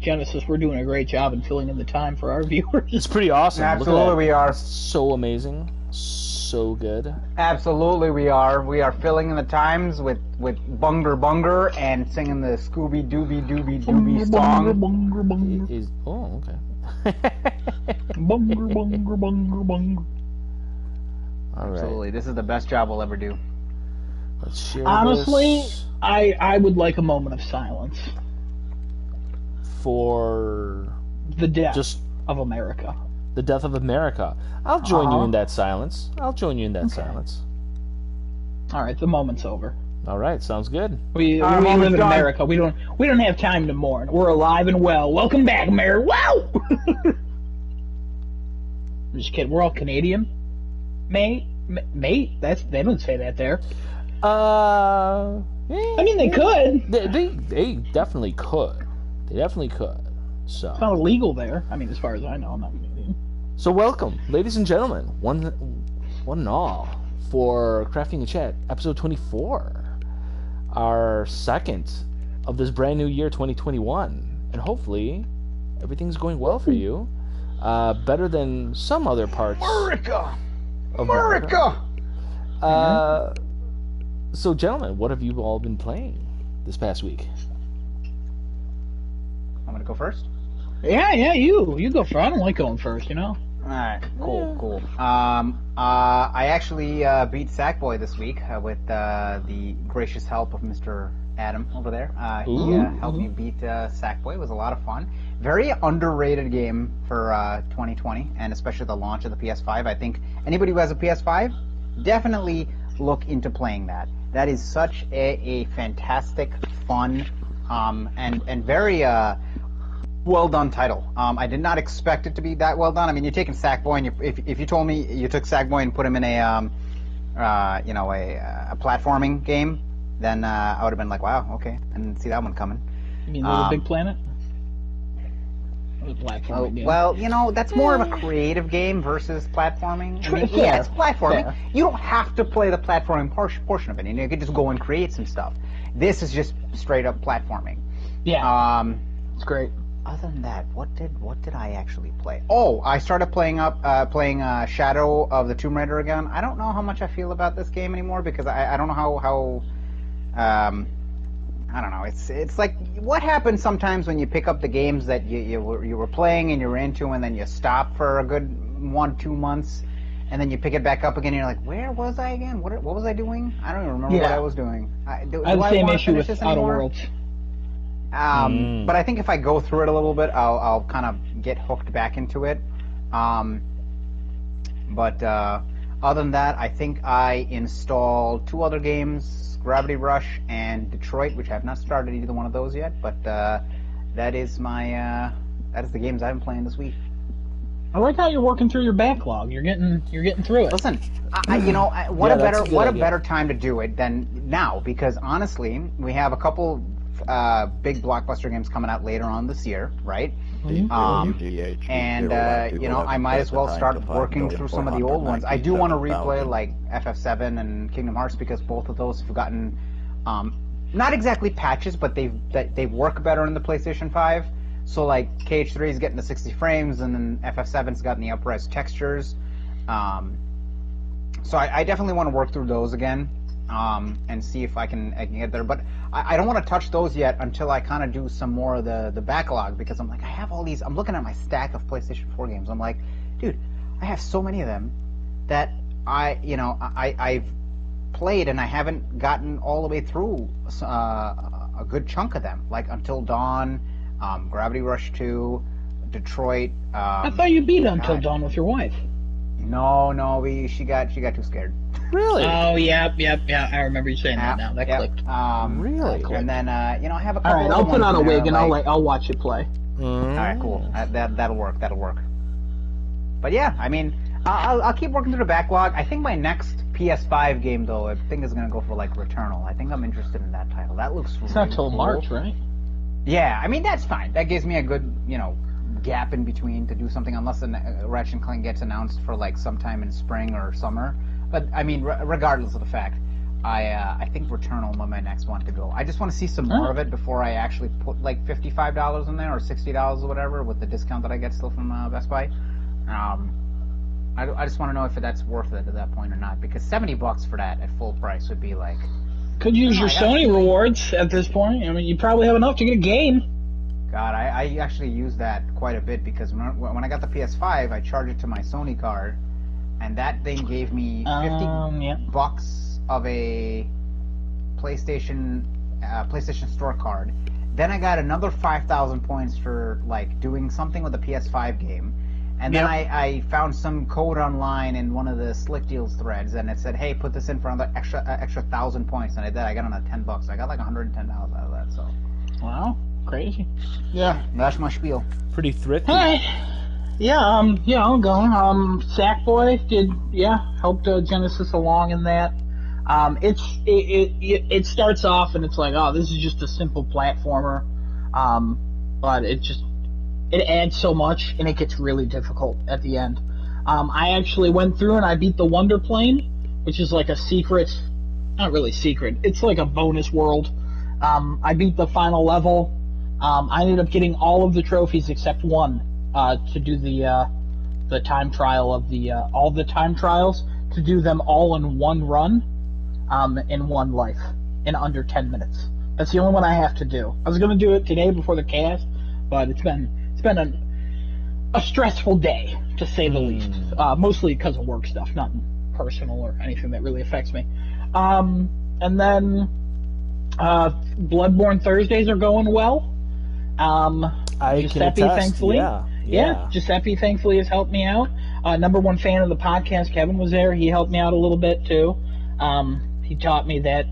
Genesis, we're doing a great job in filling in the time for our viewers. It's pretty awesome. Absolutely, we are. So amazing. So good. Absolutely, we are. We are filling in the times with Bunger Bunger and singing the Scooby Dooby Dooby Dooby song. Bunger, bunger, Oh, okay. bunger, bunger, bunger, bunger. All right. Absolutely, this is the best job we'll ever do. Let's share Honestly, this I would like a moment of silence. for The death just of America. the death of America. I'll join you Uh-huh. in that silence. I'll join you in that silence. All right, the moment's over. All right, sounds good. We Our live moment's in done. America. We don't have time to mourn. We're alive and well. Welcome back, America. Wow. I'm just kidding. We're all Canadian, mate. They don't say that there. I mean, they could. They definitely could. They definitely could. So. It's not illegal there. I mean, as far as I know, I'm not Canadian. So welcome, ladies and gentlemen, one and all, for Crafting a Chat, episode 24, our second of this brand new year, 2021, and hopefully everything's going well for you, better than some other parts America! of America! So, gentlemen, what have you all been playing this past week? I'm gonna go first. Yeah, you go first. I don't like going first, you know. Alright, cool. I actually beat Sackboy this week with the gracious help of Mr. Adam over there. He helped me beat Sackboy. It was a lot of fun. Very underrated game for 2020, and especially the launch of the PS5. I think anybody who has a PS5, definitely look into playing that. That is such a fantastic, fun, and very well done title. I did not expect it to be that well done. I mean, you're taking Sackboy, and if you told me you took Sackboy and put him in a platforming game, then I would have been like, wow, okay, I didn't see that one coming. You mean Little Big Planet? Or the platforming game? Well, that's more of a creative game versus platforming. I mean, Fair. yeah, it's platforming. Fair. You don't have to play the platforming portion of it. You could just go and create some stuff. This is just straight up platforming. Yeah, it's great. Other than that, what did I actually play? Oh, I started playing Shadow of the Tomb Raider again. I don't know how much I feel about this game anymore because I don't know how I don't know. It's like what happens sometimes when you pick up the games that you were playing and you were into, and then you stop for a good 1-2 months, and then you pick it back up again. And you're like, where was I again? What was I doing? I don't even remember what I was doing. I have the same issue with Outer Worlds. But I think if I go through it a little bit, I'll kind of get hooked back into it. But other than that, I think I installed 2 other games, Gravity Rush and Detroit, which I have not started either one of those yet. But that is the games I've been playing this week. I like how you're working through your backlog. You're getting through it. Listen, what a better time to do it than now, because honestly, we have a couple big blockbuster games coming out later on this year, right? And I might as well start working through some of the old ones. I do want to replay like FF7 and Kingdom Hearts because both of those have gotten not exactly patches, but they work better in the PlayStation 5. So like KH3 is getting the 60 frames, and then FF7's gotten the up-res textures. So I definitely want to work through those again. And see if I can get there. But I don't want to touch those yet until I kind of do some more of the backlog, because I'm like, I have all these. I'm looking at my stack of PlayStation 4 games. I'm like, dude, I have so many of them that I've played and I haven't gotten all the way through a good chunk of them, like Until Dawn, Gravity Rush 2, Detroit. I thought you beat Until Dawn with your wife. No, she got too scared. Really? Oh, yeah. I remember you saying that now. That clicked. Really? And then I have a couple. All right, I'll put on a wig and I'll watch you play. All right, cool. That'll work. But yeah, I mean, I'll keep working through the backlog. I think my next PS5 game, though, I think is gonna go for like Returnal. I think I'm interested in that title. That looks. It's really not till cool. March, right? Yeah, I mean that's fine. That gives me a good, gap in between to do something, unless Ratchet and Clank gets announced for like sometime in spring or summer. But I mean, regardless of the fact, I think Returnal will be my next one to go. I just want to see some more of it before I actually put like $55 in there or $60 or whatever with the discount that I get still from Best Buy. I just want to know if that's worth it at that point or not, because $70 for that at full price would be like. Could use your Sony rewards at this point. I mean, you probably have enough to get a game. God, I actually use that quite a bit because when I got the PS5, I charged it to my Sony card, and that thing gave me $50 of a PlayStation Store card. Then I got another 5,000 points for like doing something with a PS5 game. And then I found some code online in one of the Slick Deals threads, and it said, "Hey, put this in for another extra 1,000 points." And I did. I got another $10. I got like $110 out of that. So, wow, crazy. Yeah, that's my spiel. Pretty thrifty. All right. Yeah, I'll go. Sackboy helped Genesis along in that. It starts off and it's like, oh, this is just a simple platformer, but it adds so much, and it gets really difficult at the end. I actually went through and I beat the Wonder Plane, which is like a secret, not really secret, it's like a bonus world. I beat the final level. I ended up getting all of the trophies except one, to do the time trial of all the time trials, to do them all in one run, in one life, in under 10 minutes. That's the only one I have to do. I was going to do it today before the cast, but it's been a stressful day, to say the least. Mostly because of work stuff, not personal or anything that really affects me. And then Bloodborne Thursdays are going well. Giuseppe, thankfully, Giuseppe thankfully has helped me out. Number one fan of the podcast, Kevin, was there. He helped me out a little bit too. He taught me that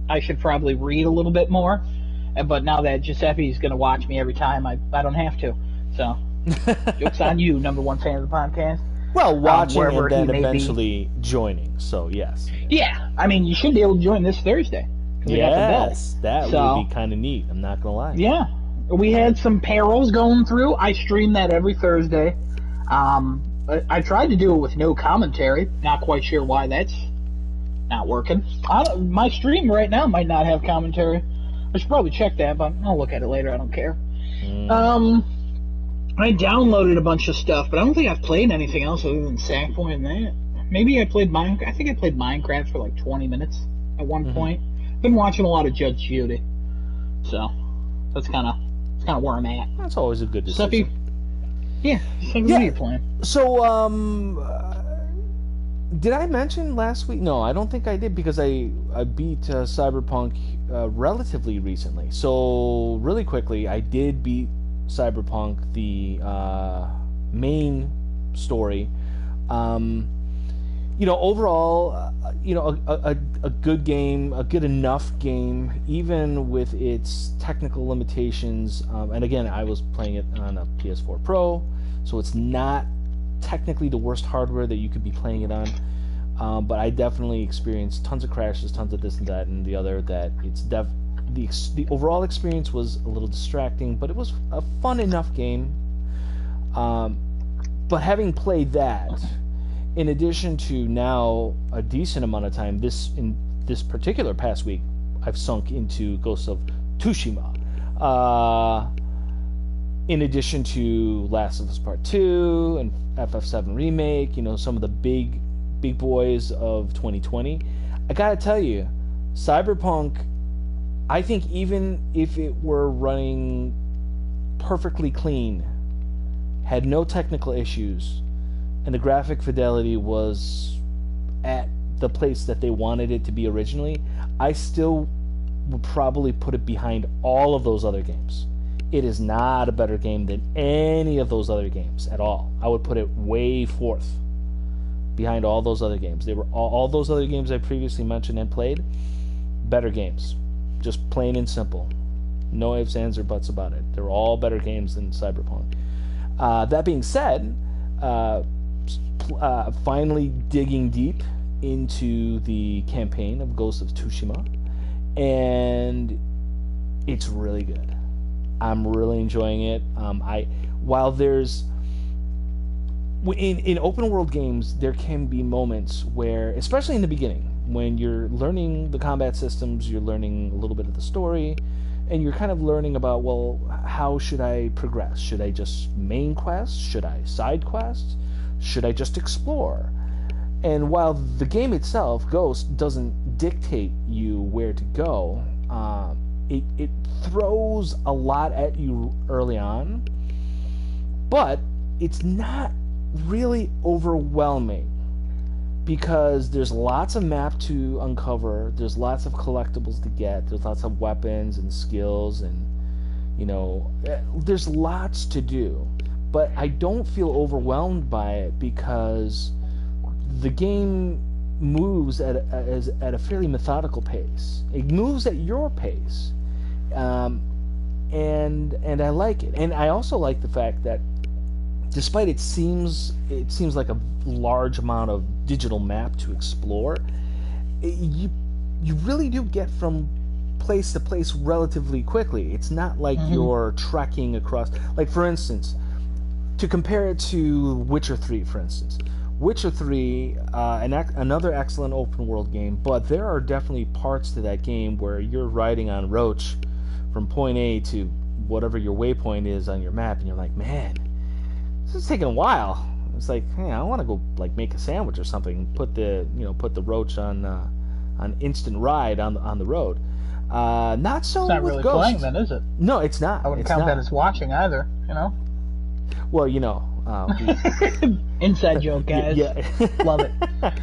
I should probably read a little bit more. But now that Giuseppe's going to watch me every time, I don't have to. So, joke's on you, number one fan of the podcast. Well, watching and then eventually joining, so yes. Yeah, I mean, you should be able to join this Thursday. Yes, that would be kind of neat, I'm not going to lie. Yeah, we had some payrolls going through. I stream that every Thursday. I tried to do it with no commentary. Not quite sure why that's not working. My stream right now might not have commentary. I should probably check that, but I'll look at it later. I don't care. I downloaded a bunch of stuff, but I don't think I've played anything else other than Sackboy and that. Maybe I played Minecraft. I think I played Minecraft for like 20 minutes at one point. Been watching a lot of Judge Judy, so that's kind of where I'm at. That's always a good decision. What are you playing? So, did I mention last week? No, I don't think I did, because I beat Cyberpunk relatively recently. So, really quickly, I did beat Cyberpunk, the main story. Overall, a good game, a good enough game, even with its technical limitations. And again, I was playing it on a PS4 Pro, so it's not technically the worst hardware that you could be playing it on. But I definitely experienced tons of crashes, tons of this and that and the other. That it's the overall experience was a little distracting, but it was a fun enough game. But having played that, in addition to now a decent amount of time, in this particular past week, I've sunk into Ghost of Tsushima. In addition to Last of Us Part 2 and FF7 Remake, some of the big boys of 2020. I gotta tell you, Cyberpunk, I think even if it were running perfectly clean, had no technical issues, and the graphic fidelity was at the place that they wanted it to be originally, I still would probably put it behind all of those other games. It is not a better game than any of those other games at all. I would put it way forth behind all those other games. They were all those other games I previously mentioned and played, better games. Just plain and simple. No ifs, ands, or buts about it. They're all better games than Cyberpunk. That being said, finally digging deep into the campaign of Ghost of Tsushima, and it's really good. I'm really enjoying it. While there's in open world games, there can be moments where, especially in the beginning, when you're learning the combat systems, you're learning a little bit of the story, and you're kind of learning about, well, how should I progress? Should I just main quest? Should I side quest? Should I just explore? And while the game itself, Ghost, doesn't dictate you where to go, it throws a lot at you early on, but it's not really overwhelming because there's lots of map to uncover, there's lots of collectibles to get, there's lots of weapons and skills, and there's lots to do. But I don't feel overwhelmed by it because the game moves at a fairly methodical pace. It moves at your pace, and I like it. And I also like the fact that, despite it seems like a large amount of digital map to explore, you really do get from place to place relatively quickly. It's not like you're trekking across. Like, for instance, to compare it to Witcher 3, for instance. Witcher 3, another excellent open world game, but there are definitely parts to that game where you're riding on Roach from point A to whatever your waypoint is on your map, and you're like, man, this is taking a while. It's like, hey, I want to go like make a sandwich or something. Put the Roach on instant ride on the road. Not so. It's not with really Ghost. playing then, is it? No, it's not. I wouldn't count that as watching either. Well, Inside joke, guys. Yeah. Love it.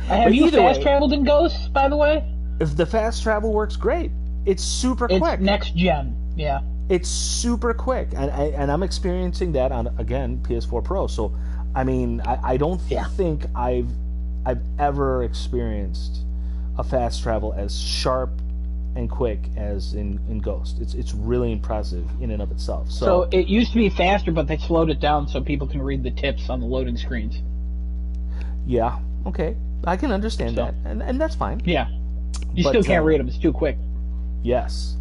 Have you fast traveled in Ghosts, by the way? If the fast travel works great. It's super quick. It's next gen, yeah. It's super quick, and I'm experiencing that on, again, PS4 Pro. So, I mean, I don't think I've ever experienced a fast travel as sharp and quick as in Ghost. It's really impressive in and of itself. So it used to be faster, but they slowed it down so people can read the tips on the loading screens. Yeah, okay. I can understand that, and that's fine. Yeah. You still can't read them. It's too quick. Yes.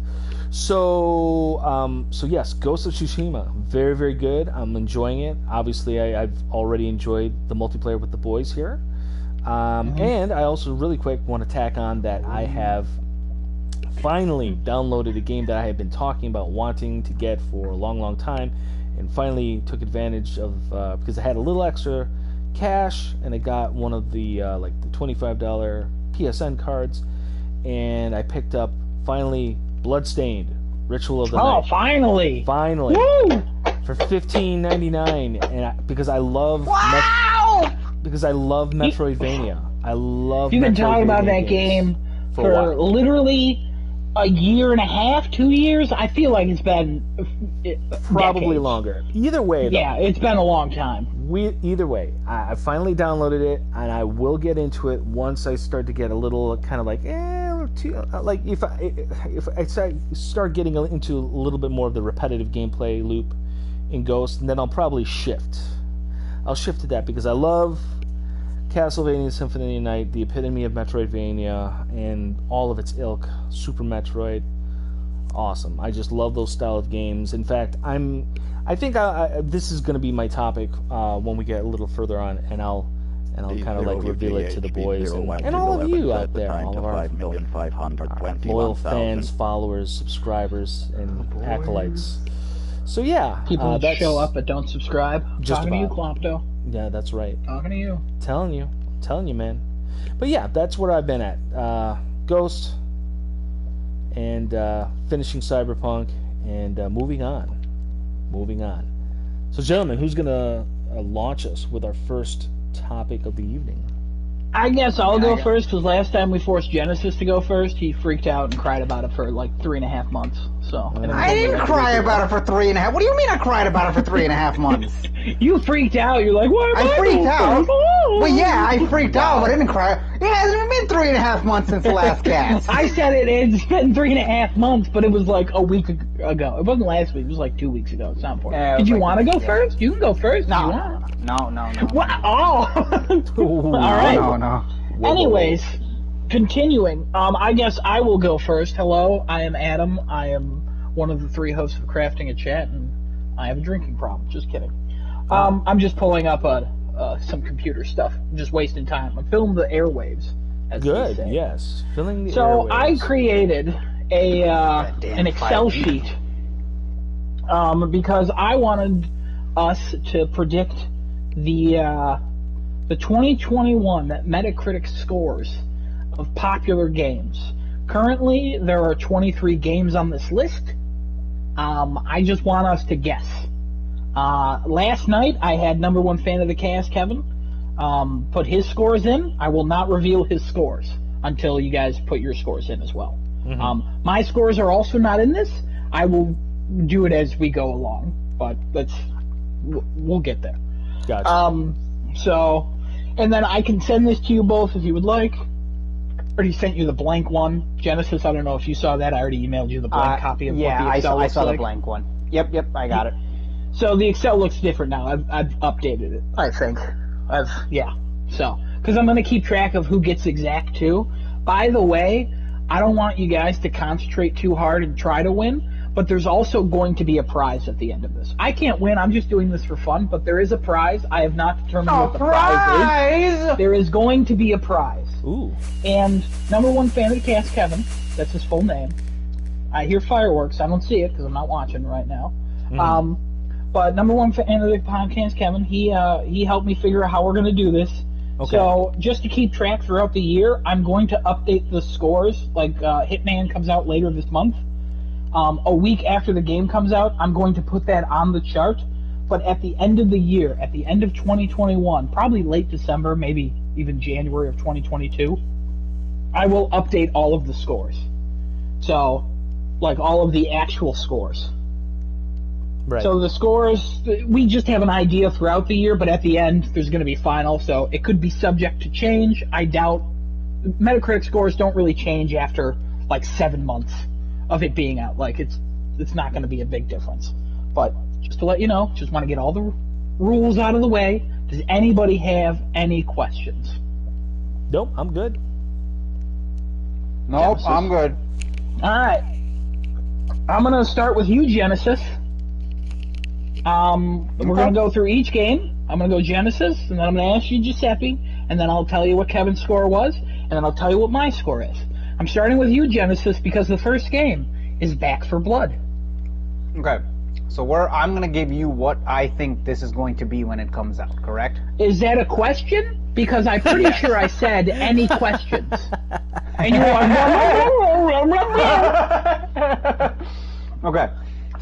So yes, Ghost of Tsushima, very, very good. I'm enjoying it. Obviously, I've already enjoyed the multiplayer with the boys here. And I also, really quick, want to tack on that I have finally downloaded a game that I have been talking about wanting to get for a long, long time, and finally took advantage of, because I had a little extra cash, and I got one of the the $25 PSN cards, and I picked up, finally, Bloodstained, Ritual of the Night. Oh, finally! Finally! Woo! For $15.99, and because I love Metroidvania. I love. You've been talking about that game for literally a year and a half, 2 years. I feel like it's been probably decades. longer. Either way, though, yeah, it's been a long time. Either way, I finally downloaded it, and I will get into it once I start to get a little kind of if I start getting into a little bit more of the repetitive gameplay loop in Ghost, and then I'll probably shift. I'll shift to that because I love Castlevania Symphony of the Night, the epitome of Metroidvania, and all of its ilk. Super Metroid, awesome. I just love those style of games. In fact, I think this is going to be my topic when we get a little further on, and I'll kind of reveal it to the boys and all of you out there, all of our loyal fans, followers, subscribers, and acolytes. So yeah, people that show up but don't subscribe. Talking to you, Clopto. Yeah, that's right. Talking to you. Telling you, man. But yeah, that's where I've been at. Ghost, and finishing Cyberpunk, and moving on. So, gentlemen, who's gonna launch us with our first topic of the evening? I guess I'll go first, because last time we forced Genesis to go first, he freaked out and cried about it for 3.5 months. So I didn't cry about it for 3.5. What do you mean I cried about it for 3.5 months? You freaked out. You're like, what? I freaked out. Well, yeah, I freaked out, but I didn't cry. It hasn't even been 3.5 months since the last cast. I said it's been 3.5 months, but it was like a week ago. It wasn't last week. It was like 2 weeks ago. It's not important. Did you want to go first? You can go first. No. What? Oh. All right. No. Anyways, continuing. I guess I will go first. Hello, I am Adam. I am one of the 3 hosts of Crafting a Chat, and I have a drinking problem. Just kidding. I'm just pulling up some computer stuff. I'm just wasting time. I filmed the airwaves as they Good. say. Yes. Filling the So I airwaves. created an Excel 5G. sheet because I wanted us to predict the 2021 Metacritic scores of popular games. Currently, there are 23 games on this list. I just want us to guess. Last night, I had number one fan of the cast, Kevin, put his scores in. I will not reveal his scores until you guys put your scores in as well. Mm-hmm. My scores are also not in this. I will do it as we go along, but we'll get there. Gotcha. So, and then I can send this to you both if you would like. I already sent you the blank one. Genesis, I don't know if you saw that. I already emailed you the blank copy of what the Excel I saw looks the like. blank one. Yep, I got it. So the Excel looks different now. I've updated it, I think. So, because I'm going to keep track of who gets exact too. By the way, I don't want you guys to concentrate too hard and try to win, but there's also going to be a prize at the end of this. I can't win. I'm just doing this for fun, but there is a prize. I have not determined what the prize is. There is going to be a prize. Ooh. And number one fan of the cast, Kevin, that's his full name. I hear fireworks. I don't see it because I'm not watching right now. Mhm. But number one fan of the podcast, Kevin, he helped me figure out how we're going to do this. Okay. So just to keep track throughout the year, I'm going to update the scores. Like Hitman comes out later this month. A week after the game comes out, I'm going to put that on the chart. But at the end of the year, at the end of 2021, probably late December, maybe even January of 2022, I will update all of the scores. So, like all of the actual scores. Right. So the scores, we just have an idea throughout the year, but at the end, there's going to be final, so it could be subject to change. I doubt Metacritic scores don't really change after like 7 months of it being out. Like it's not going to be a big difference. But just to let you know, just want to get all the rules out of the way. Does anybody have any questions? Nope, I'm good. Nope, Genesis? I'm good. All right. I'm going to start with you, Genesis. We're going to go through each game. I'm going to go Genesis, and then I'm going to ask you Giuseppe, and then I'll tell you what Kevin's score was, and then I'll tell you what my score is. I'm starting with you, Genesis, because the first game is Back for Blood. Okay. So I'm going to give you what I think this is going to be when it comes out, correct? Is that a question? Because I'm pretty sure I said any questions. And you were Okay.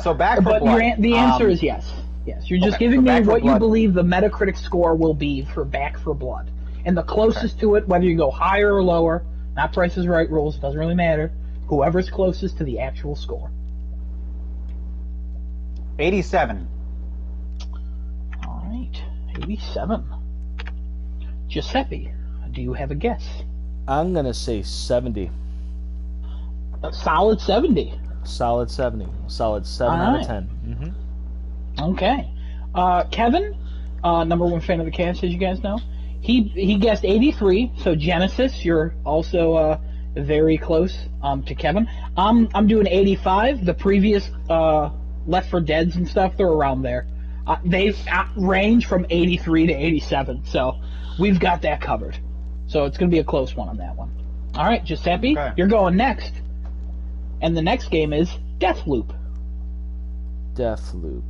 So Back for But Blood. the answer is yes. Yes, you're just okay, giving so me Back 4 what you Blood. believe the Metacritic score will be for Back for Blood. And the closest to it, whether you go higher or lower, not Price is Right rules, doesn't really matter. Whoever's closest to the actual score. 87. All right, 87. Giuseppe, do you have a guess? I'm gonna say 70. A solid 70. Solid 70. Solid 7 All out right. of 10. Mm-hmm. Okay. Kevin, number one fan of the cast, as you guys know, he guessed 83. So Genesis, you're also very close to Kevin. I'm doing 85. The previous Left 4 Deads and stuff, they're around there. They range from 83 to 87. So we've got that covered. So it's going to be a close one on that one. All right, Giuseppe, Okay. you're going next. And the next game is Deathloop. Deathloop.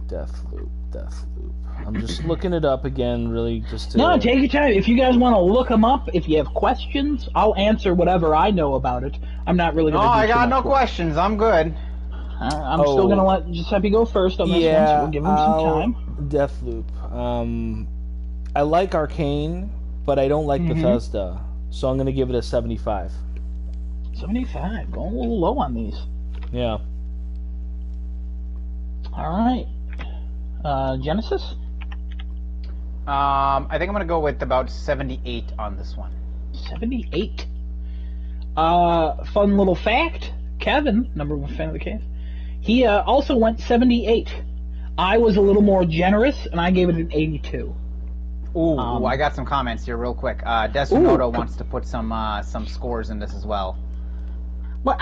I'm just looking it up again, really, just to... No, take your time. If you guys want to look them up, if you have questions, I'll answer whatever I know about it. I'm not really No, going to I got no questions. I'm good. I'm still going to let Giuseppe go first on this one, so we'll give him some time. Deathloop. I like Arcane, but I don't like Bethesda, so I'm going to give it a 75. 75. Going a little low on these. Yeah. All right. Genesis? I think I'm gonna go with about 78 on this one. 78. Fun little fact. Kevin, number one fan of the case, he also went 78. I was a little more generous, and I gave it an 82. Ooh, I got some comments here real quick. Desunoto wants to put some scores in this as well. Well,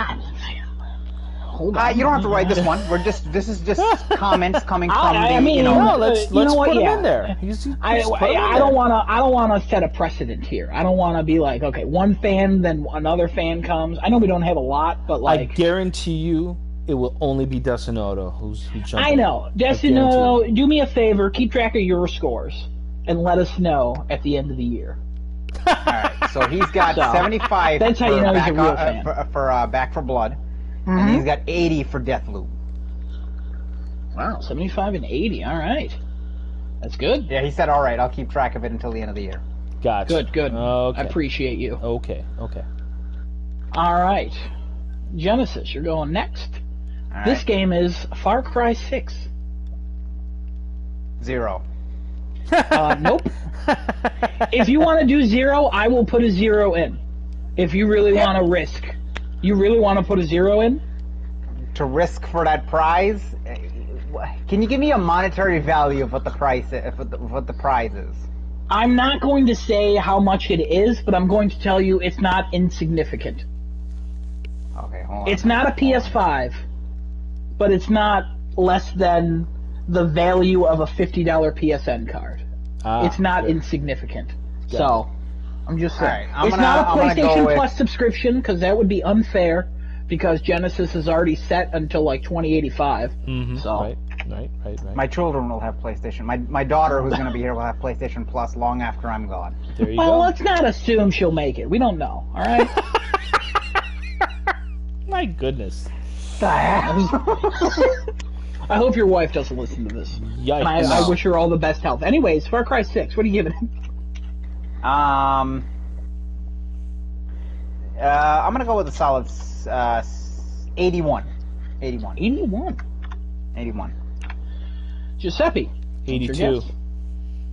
hold on. You don't have to write this one. This is just comments coming from I mean, No, let's you know what, put him yeah. in there. I don't want to set a precedent here. I don't want to be like, okay, one fan, then another fan comes. I know we don't have a lot, but I like, guarantee you, it will only be Destinoto who's jumping. I know. Destinoto, do me a favor, keep track of your scores, and let us know at the end of the year. All right, so he's got 75. That's how you know he's a real fan. For Back 4 Blood, Mm-hmm. and he's got 80 for Deathloop. Wow, 75 and 80. All right, that's good. Yeah, he said, all right, I'll keep track of it until the end of the year. Gotcha. Good. Okay. I appreciate you. Okay. All right, Genesis, you're going next. All right. This game is Far Cry 6. 0. Nope. If you want to do 0, I will put a 0 in. If you really want to risk. You really want to put a 0 in? To risk for that prize? Can you give me a monetary value of what the price what the prize is? I'm not going to say how much it is, but I'm going to tell you it's not insignificant. Okay, hold on. It's not a PS5, but it's not less than the value of a $50 PSN card. It's not insignificant. So, I'm just saying. All right, It's not a I'm gonna go PlayStation with- Plus subscription, because that would be unfair, because Genesis is already set until like 2085. Mm-hmm. So, Right. My children will have PlayStation. My daughter, who's going to be here, will have PlayStation Plus long after I'm gone. There you well, go. let's not assume she'll make it. We don't know, all right? My goodness. I hope your wife doesn't listen to this. Yikes. And I wish her all the best health. Anyways, Far Cry 6, what are you giving it? I'm gonna go with a solid 81. 81. 81. Giuseppe. what's your 82. guess?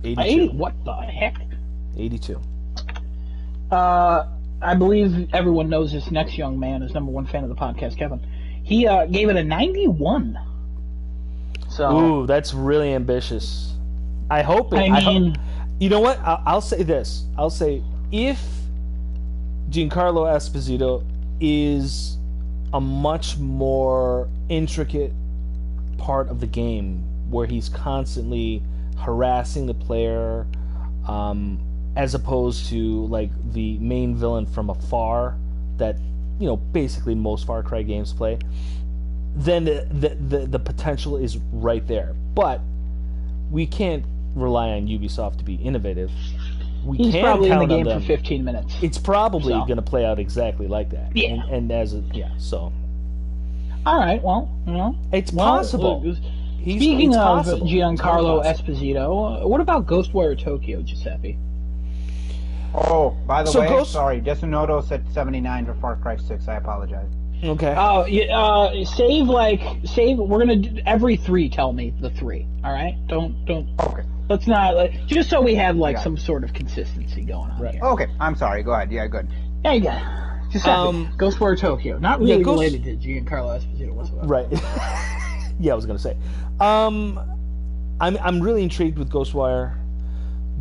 82. 80? What the heck? 82. I believe everyone knows this next young man is number one fan of the podcast, Kevin. He gave it a 91. So, Ooh, that's really ambitious. I hope it. I mean, You know what? I'll say this. I'll say if Giancarlo Esposito is a much more intricate part of the game where he's constantly harassing the player, as opposed to like the main villain from afar that basically most Far Cry games play, then the potential is right there. But we can't rely on Ubisoft to be innovative. he's can probably in the count on game for them. 15 minutes. It's probably So. going to play out exactly like that. Yeah. So All right, well, it's well, possible. Speaking it's of possible. Giancarlo It's possible. Esposito, what about Ghostwire Tokyo, Giuseppe? Oh, by the So way, Ghost- sorry, Destinoto said 79 for Far Cry 6. I apologize. Okay. Oh, save. We're gonna do, every 3. Tell me the 3. All right, don't. Okay. Let's not just so we have like Yeah. some sort of consistency going on Right. here. Okay, I'm sorry. Go ahead. Yeah, good. There you go. Giuseppe, Ghostwire Tokyo, not really Ghost- related to Giancarlo Esposito whatsoever. Right. Yeah, I was gonna say. I'm really intrigued with Ghostwire,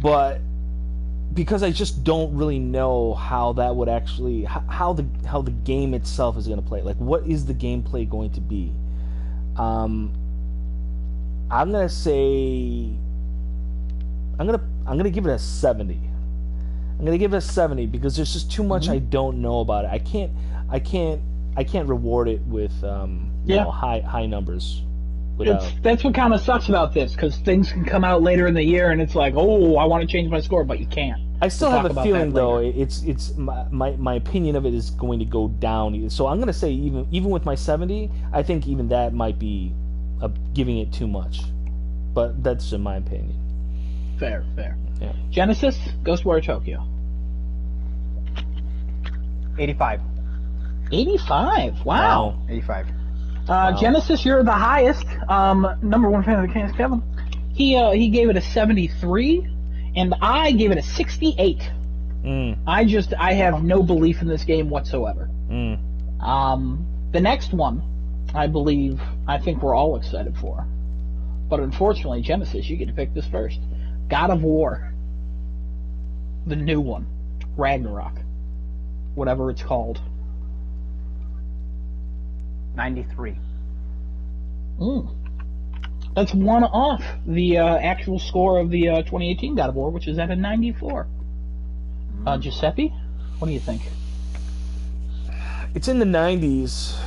but because I just don't really know how that would actually how the game itself is gonna play. Like, what is the gameplay going to be? I'm gonna say I'm gonna give it a 70. I'm gonna give it a 70 because there's just too much I don't know about it. I can't reward it with high numbers. That's what kind of sucks about this, because things can come out later in the year, and it's like, oh, I want to change my score, but you can't. I still We'll have talk a about feeling that though later. it's my opinion of it is going to go down. So I'm gonna say even with my 70, I think even that might be giving it too much. But that's in my opinion. Fair. Yeah. Genesis, Ghostwire Tokyo. 85. 85. Wow. 85. Genesis, you're the highest. Number one fan of the cast, Kevin. He gave it a 73, and I gave it a 68. I have no belief in this game whatsoever. The next one, I think we're all excited for. But unfortunately, Genesis, you get to pick this first. God of War. The new one. Ragnarok. Whatever it's called. 93. That's one off the actual score of the 2018 God of War, which is at a 94. Giuseppe, what do you think? It's in the 90s.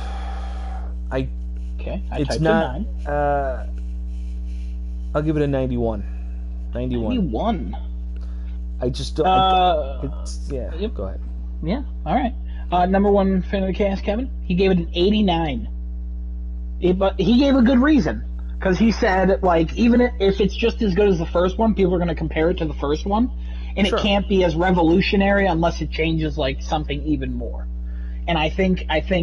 Okay, I It's typed not. a 9. I'll give it a 91. 91. 91. I just don't. Yeah. Yep. Go ahead. Yeah, all right. Number one fan of the cast, Kevin, he gave it an 89. But he gave a good reason. Because he said, like, even if it's just as good as the first one, people are going to compare it to the first one. And Sure. it can't be as revolutionary unless it changes, like, something even more. And I think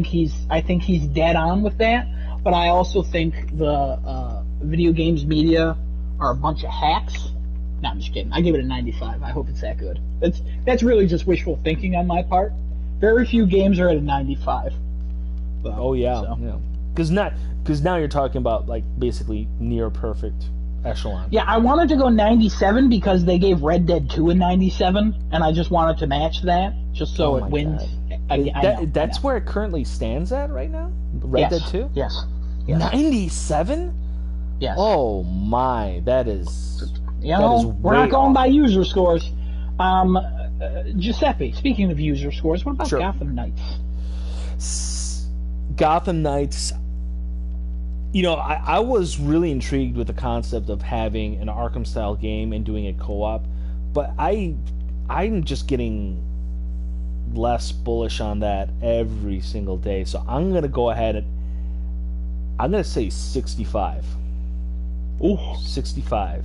he's dead on with that. But I also think the video games media are a bunch of hacks. No, I'm just kidding. I give it a 95. I hope it's that good. That's really just wishful thinking on my part. Very few games are at a 95. So, Oh yeah. so. Yeah. Because now you're talking about like basically near perfect echelon. Yeah, I wanted to go 97 because they gave Red Dead 2 a 97, and I just wanted to match that, just so Oh it my wins. God. That's where it currently stands at right now? Red Dead 2? Yes. 97? Yes. Oh my, that is... You know, is we're way not going off. by user scores. Giuseppe, speaking of user scores, what about Sure. Gotham Knights? Gotham Knights... You know, I was really intrigued with the concept of having an Arkham-style game and doing it co-op, but I'm just getting less bullish on that every single day. So I'm going to go ahead and... I'm going to say 65. Ooh. 65.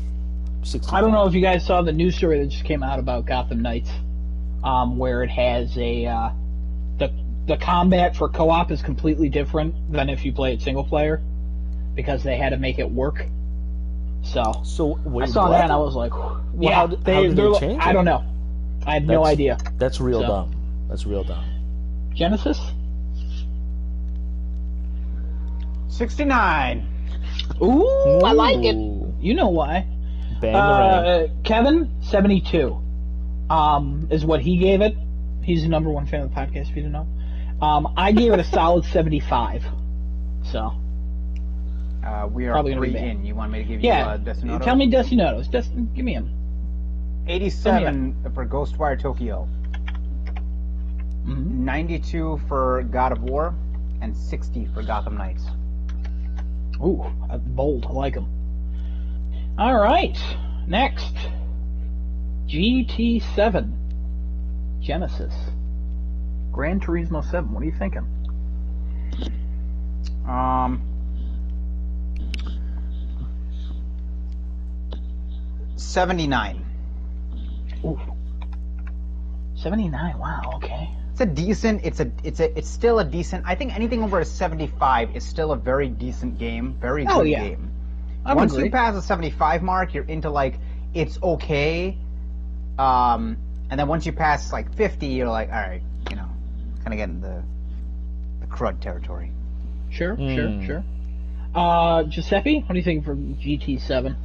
I don't know if you guys saw the news story that just came out about Gotham Knights, where it has the combat for co-op is completely different than if you play it single player, because they had to make it work. So wait, I saw what? that and I was like, Well, yeah, how did they change I it? don't know. I have no idea. That's real So. dumb. That's real dumb. Genesis? 69. Ooh, I like it. Ooh. You know why. Bangarang. Kevin, 72 is what he gave it. He's the number one fan of the podcast, if you didn't know. I gave it a solid 75. So, We are Probably gonna be 3 bad. in. You want me to give you yeah. Destinato? Tell me Destinatos. Give me him. 87 for Ghostwire Tokyo. Mm-hmm. 92 for God of War. And 60 for Gotham Knights. Ooh, bold. I like him. All right. Next. GT7. Genesis. Gran Turismo 7. What are you thinking? 79. Ooh. 79. Wow. Okay. It's a decent. It's still a decent. I think anything over a 75 is still a very decent game. Very good yeah. game. I would Once agree. you pass the 75 mark, you're into like it's okay. And then once you pass like 50, you're like, all right, you know, kind of getting the crud territory. Sure. Sure. Giuseppe, what do you think for GT7?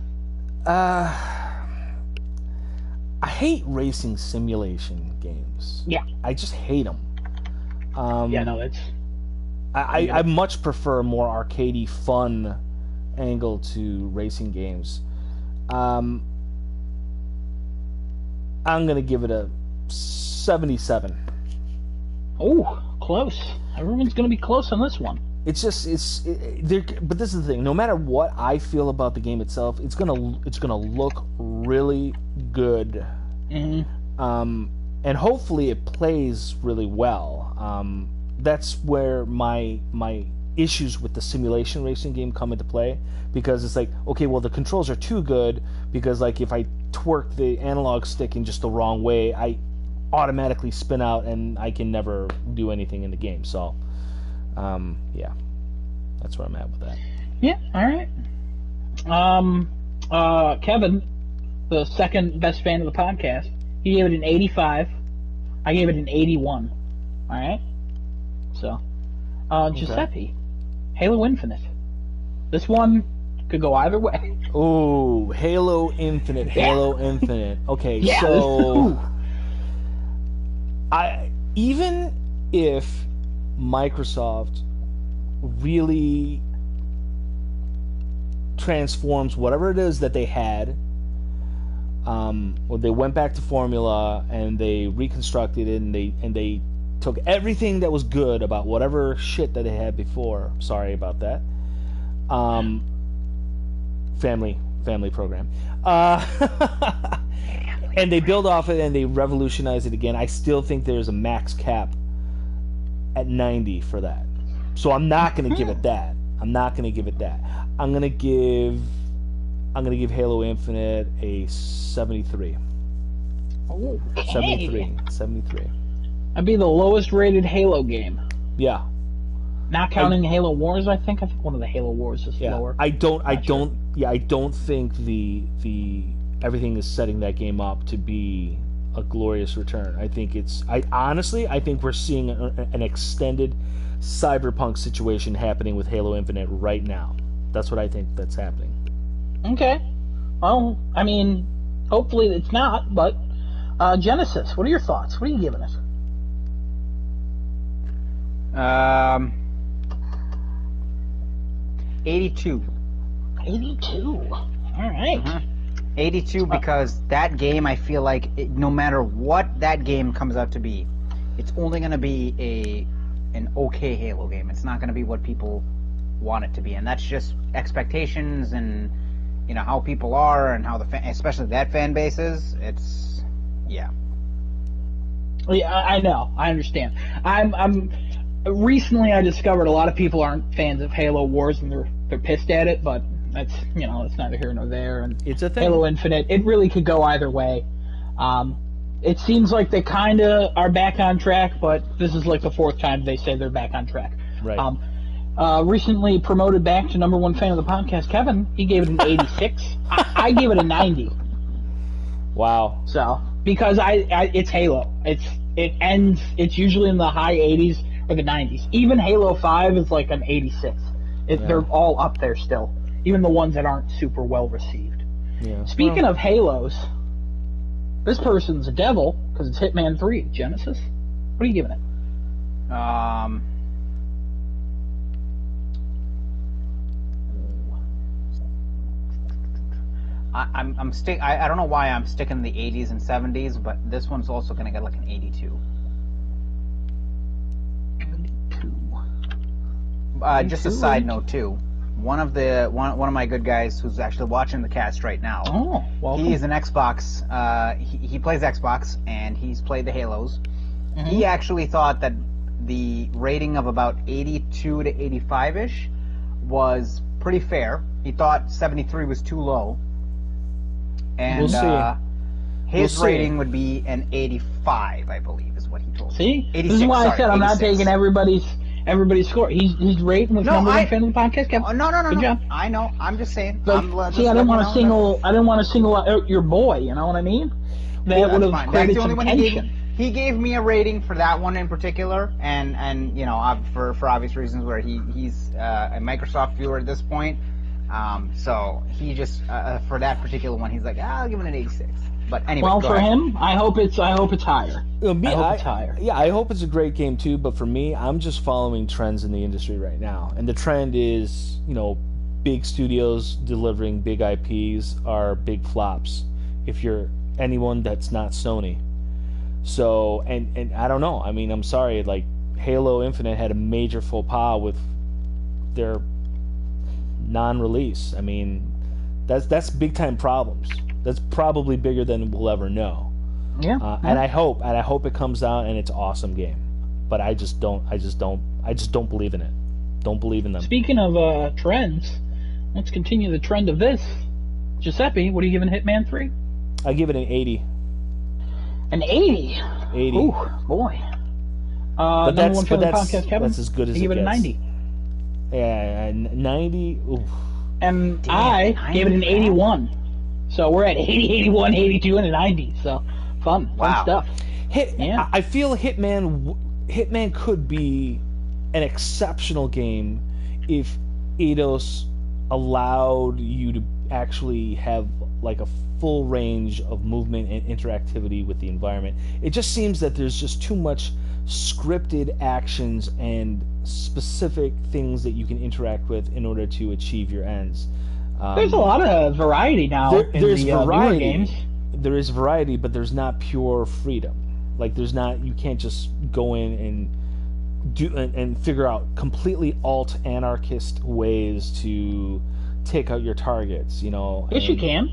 I hate racing simulation games. Yeah. I just hate them. Yeah. No, that's. I much prefer a more arcadey, fun angle to racing games. I'm gonna give it a 77. Oh, close. Everyone's going to be close on this one. It's just but this is the thing. No matter what I feel about the game itself, it's gonna look really good. Mm-hmm. And hopefully it plays really well. That's where my issues with the simulation racing game come into play, because it's like, okay, well, the controls are too good, because like if I twerk the analog stick in just the wrong way, I automatically spin out and I can never do anything in the game. So yeah, that's where I'm at with that. Yeah, all right. Kevin, the second best fan of the podcast, he gave it an 85. I gave it an 81. All right? So, Giuseppe, Halo Infinite. This one could go either way. Oh, Halo Infinite, Halo Infinite. Okay, Yeah, so even if Microsoft really transforms whatever it is that they had. Well, they went back to formula and they reconstructed it, and they took everything that was good about whatever shit that they had before. Sorry about that. Family program. And they build off it and they revolutionize it again. I still think there's a max cap at 90 for that. So I'm not going to give it that. I'm going to give Halo Infinite a 73. Oh, 73. That'd be the lowest rated Halo game. Yeah. Not counting Halo Wars, I think one of the Halo Wars is lower. I don't think the everything is setting that game up to be a glorious return. I think we're seeing an extended cyberpunk situation happening with Halo Infinite right now. That's what I think that's happening. Okay. Well, I mean, hopefully it's not, but Genesis, what are your thoughts? What are you giving it? 82. 82. All right. Mm-hmm. 82 because that game, I feel like no matter what that game comes out to be, it's only going to be an okay Halo game. It's not going to be what people want it to be, and that's just expectations and how people are and how especially that fan base is. It's yeah. I know. I understand. I'm recently I discovered a lot of people aren't fans of Halo Wars and they're pissed at it, but that's it's neither here nor there. And it's a thing. Halo Infinite, it really could go either way. It seems like they kind of are back on track, but this is like the fourth time they say they're back on track. Right. Recently promoted back to number one fan of the podcast, Kevin, he gave it an 86. I gave it a 90. Wow. So because it's Halo, it's usually in the high 80s or the 90s. Even Halo 5 is like an 86. They're all up there still, even the ones that aren't super well received. Yeah. Speaking of Halos, this person's a devil because it's Hitman 3 Genesis. What are you giving it? I don't know why I'm sticking in the 80s and 70s, but this one's also going to get like an 82. 82. Just a side note too. One of my good guys who's actually watching the cast right now. Oh, welcome. He is an Xbox. He plays Xbox and he's played the Halos. Mm-hmm. He actually thought that the rating of about 82 to 85-ish was pretty fair. He thought 73 was too low. And we'll see. His rating would be an 85, I believe, is what he told me. See? 86, this is why I said I'm 86. not taking everybody's score. He's rating with number one fan of the podcast, Kevin. No. Good job. I know. I'm just saying. But, I didn't want to single out your boy. You know what I mean? That would have created some tension. He gave me a rating for that one in particular, and for obvious reasons, where he's a Microsoft viewer at this point. So he just for that particular one, he's like, I'll give it an 86. But anyway, well, for him, I hope it's higher. I hope it's higher. Yeah, I hope it's a great game too. But for me, I'm just following trends in the industry right now, and the trend is, big studios delivering big IPs are big flops. If you're anyone that's not Sony, so and I don't know. I mean, I'm sorry. Like Halo Infinite had a major faux pas with their non-release. I mean, that's big time problems. That's probably bigger than we'll ever know. Yeah. And I hope it comes out and it's an awesome game. But I just don't believe in it. Don't believe in them. Speaking of trends, let's continue the trend of this. Giuseppe, what are you giving Hitman 3? I give it an 80. An 80? 80. Ooh, boy. But that's as good as it gets. Give it a 90. Yeah, 90. Oof. And I gave it an 81. So we're at 80, 81, 82, and a 90. So fun stuff. I feel Hitman could be an exceptional game if Eidos allowed you to actually have like a full range of movement and interactivity with the environment. It just seems that there's just too much scripted actions and specific things that you can interact with in order to achieve your ends. There's a lot of variety now in there's the variety. newer games. There is variety, but there's not pure freedom. Like you can't just go in and do and figure out completely alt anarchist ways to take out your targets. Yes, you can.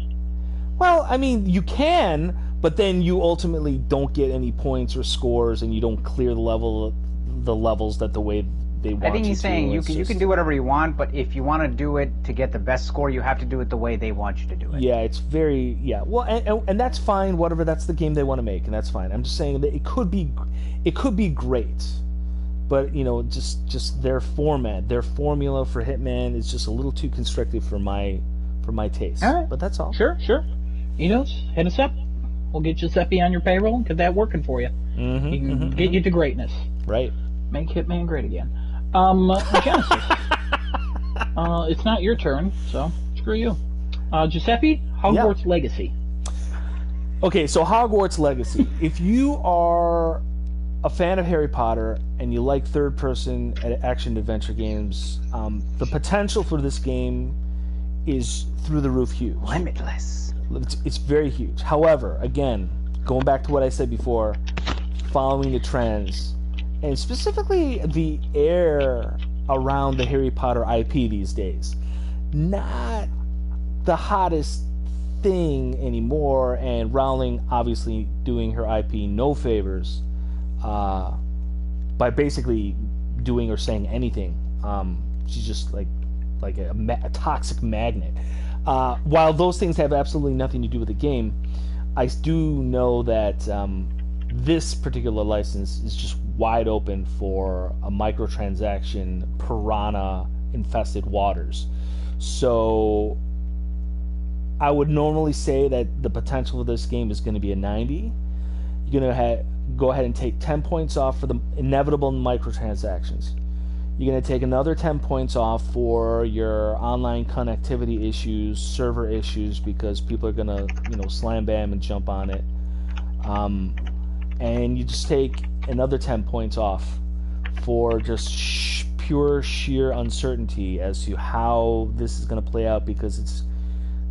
Well, I mean, you can, but then you ultimately don't get any points or scores, and you don't clear the levels that the way they want. I think he's saying you just... can do whatever you want, but if you want to do it to get the best score, you have to do it the way they want you to do it. Yeah, it's very Well, and that's fine. Whatever, that's the game they want to make, and that's fine. I'm just saying that it could be great, but just their format, their formula for Hitman is just a little too constrictive for my taste. All right. But that's all. Sure. Hit us up. We'll get Giuseppe on your payroll and get that working for you. He can get you to greatness. Right. Make Hitman great again. Genesis. It's not your turn, so screw you. Giuseppe, Hogwarts Legacy. Okay, so Hogwarts Legacy. If you are a fan of Harry Potter and you like third-person action-adventure games, the potential for this game is through the roof huge. Limitless. It's very huge. However, again, going back to what I said before, following the trends, and specifically the air around the Harry Potter IP these days, not the hottest thing anymore, and Rowling obviously doing her IP no favors by basically doing or saying anything. She's just like a toxic magnet. While those things have absolutely nothing to do with the game, I do know that this particular license is just wide open for a microtransaction piranha-infested waters. So I would normally say that the potential of this game is going to be a 90. You're going to go ahead and take 10 points off for the inevitable microtransactions. You're going to take another 10 points off for your online connectivity issues, server issues, because people are going to, slam bam and jump on it. And you just take another 10 points off for just pure sheer uncertainty as to how this is going to play out, because it's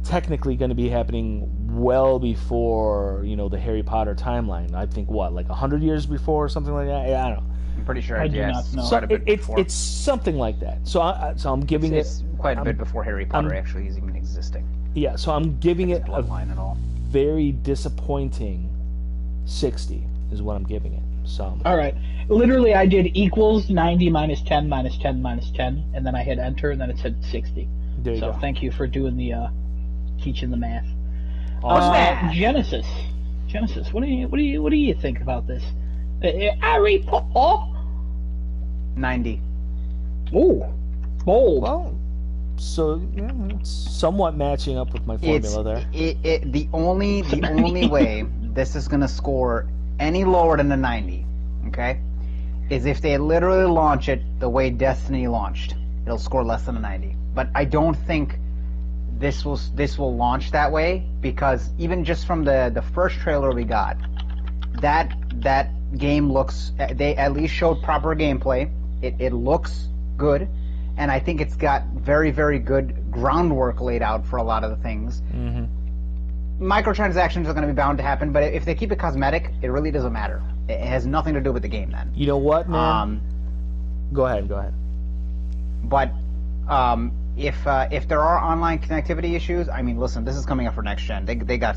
technically going to be happening well before, the Harry Potter timeline. I think, like 100 years before or something like that? I don't know. I'm pretty sure I do not know. So it's something like that. So I'm giving it's quite a bit before Harry Potter actually is even existing. Yeah, so I'm giving it a and all. very disappointing 60 is what I'm giving it. So all right, literally I did equals 90 minus 10 minus 10 minus 10, and then I hit enter, and then it said 60. There you go. Thank you for doing the teaching the math. Genesis, what do you think about this? Harry Potter. 90. Ooh, bold. Well, so it's somewhat matching up with my formula there. The only way this is gonna score any lower than a 90, okay, is if they literally launch it the way Destiny launched. It'll score less than a 90. But I don't think this will launch that way, because even just from the first trailer we got, that game looks, they at least showed proper gameplay. It looks good, and I think it's got very, very good groundwork laid out for a lot of the things. Mm-hmm. Microtransactions are going to be bound to happen, but if they keep it cosmetic, it really doesn't matter. It has nothing to do with the game then. You know what, man? Go ahead. But if there are online connectivity issues, I mean, listen, this is coming up for next gen. We got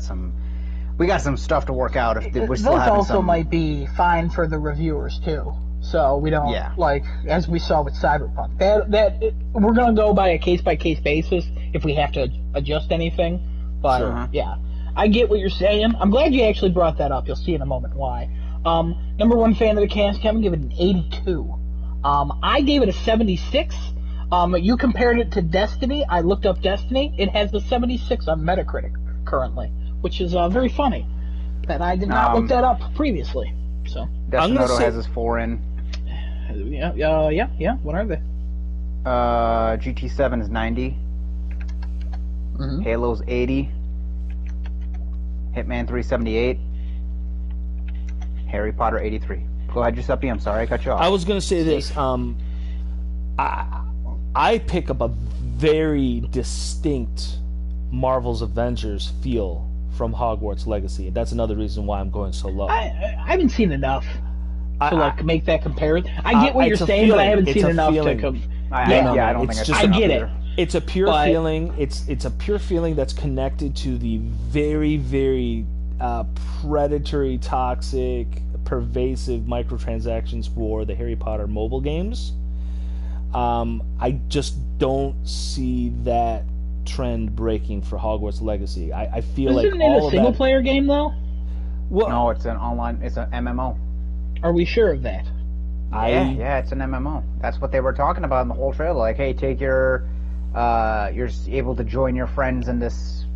some stuff to work out. If we're still those having also some... might be fine for the reviewers too. So we don't like, as we saw with Cyberpunk. That we're gonna go by a case basis if we have to adjust anything. But Sure. Yeah, I get what you're saying. I'm glad you actually brought that up. You'll see in a moment why. Number one fan of the cast, Kevin, gave it an 82. I gave it a 76. You compared it to Destiny. I looked up Destiny. It has a 76 on Metacritic currently, which is very funny. That I did not look that up previously. So Destinoto has his 4 in. Yeah. What are they? GT7 is 90. Mm-hmm. Halo's 80. Hitman 378. Harry Potter 83. Go ahead, Giuseppe. I'm sorry I cut you off. I was gonna say this. I pick up a very distinct Marvel's Avengers feel from Hogwarts Legacy. That's another reason why I'm going so low. I haven't seen enough to make that comparison. I get what you're saying, but I haven't seen enough to come. I don't think I get it. It's a pure feeling. It's a pure feeling that's connected to the very, very predatory, toxic, pervasive microtransactions for the Harry Potter mobile games. I just don't see that trend breaking for Hogwarts Legacy. I feel like isn't it a single player game though? Well, no, it's an online. It's an MMO. Are we sure of that? Yeah, it's an MMO. That's what they were talking about in the whole trailer. Like, hey, take you're able to join your friends in this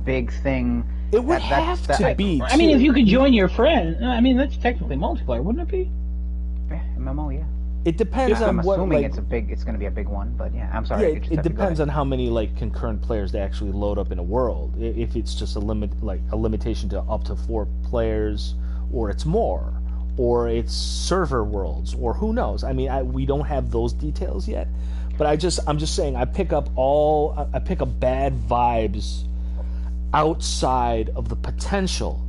big thing. It would have to be. I mean, if you could join your friend, I mean, that's technically multiplayer, wouldn't it be? Yeah, MMO, yeah. It depends on what. I'm assuming it's going to be a big one, but yeah, I'm sorry. Yeah, it depends on how many concurrent players they actually load up in a world. If it's just a limitation to up to 4 players, or it's more, or it's server worlds, or who knows? I mean, we don't have those details yet. But I'm just saying, I pick up bad vibes outside of the potential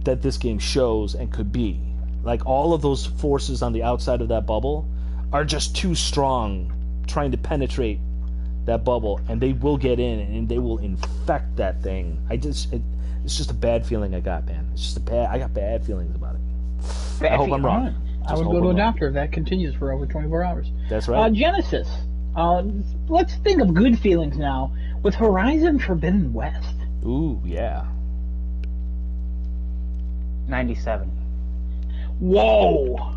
that this game shows and could be. Like, all of those forces on the outside of that bubble are just too strong trying to penetrate that bubble, and they will get in and they will infect that thing. It's just a bad feeling I got, man. I got bad feelings about it. I hope I'm wrong. I would go to a doctor if that continues for over 24 hours. That's right. Genesis. Let's think of good feelings now with Horizon Forbidden West. Ooh, yeah. 97. Whoa.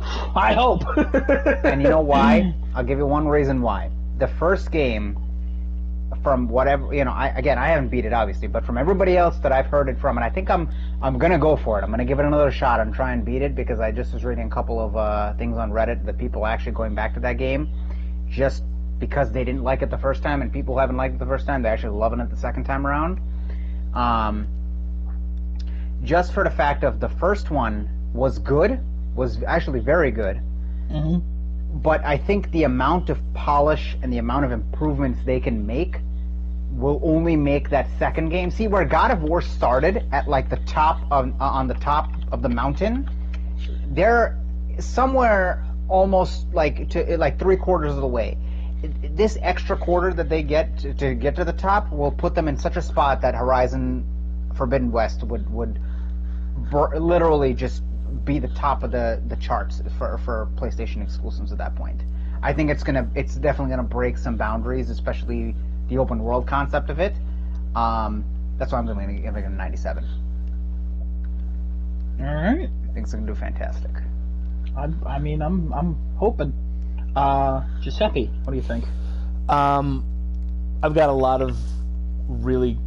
I hope. And you know why? I'll give you one reason why. The first game, from whatever, I haven't beat it obviously, but from everybody else that I've heard it from, and I think I'm gonna go for it. I'm gonna give it another shot and try and beat it, because I just was reading a couple of things on Reddit that people actually going back to that game just because they didn't like it the first time, and people haven't liked it the first time, they're actually loving it the second time around. Just for the fact of the first one was actually very good. Mm-hmm. But I think the amount of polish and the amount of improvements they can make will only make that second game. See, where God of War started at the top on the top of the mountain, they're somewhere almost to 3/4 of the way. This extra quarter that they get to get to the top will put them in such a spot that Horizon Forbidden West would literally just be the top of the charts for PlayStation exclusives at that point. I think it's definitely gonna break some boundaries, especially the open world concept of it. That's why I'm gonna give it a 97. All right. I think it's gonna do fantastic. I mean, I'm hoping. Giuseppe, what do you think? I've got a lot of really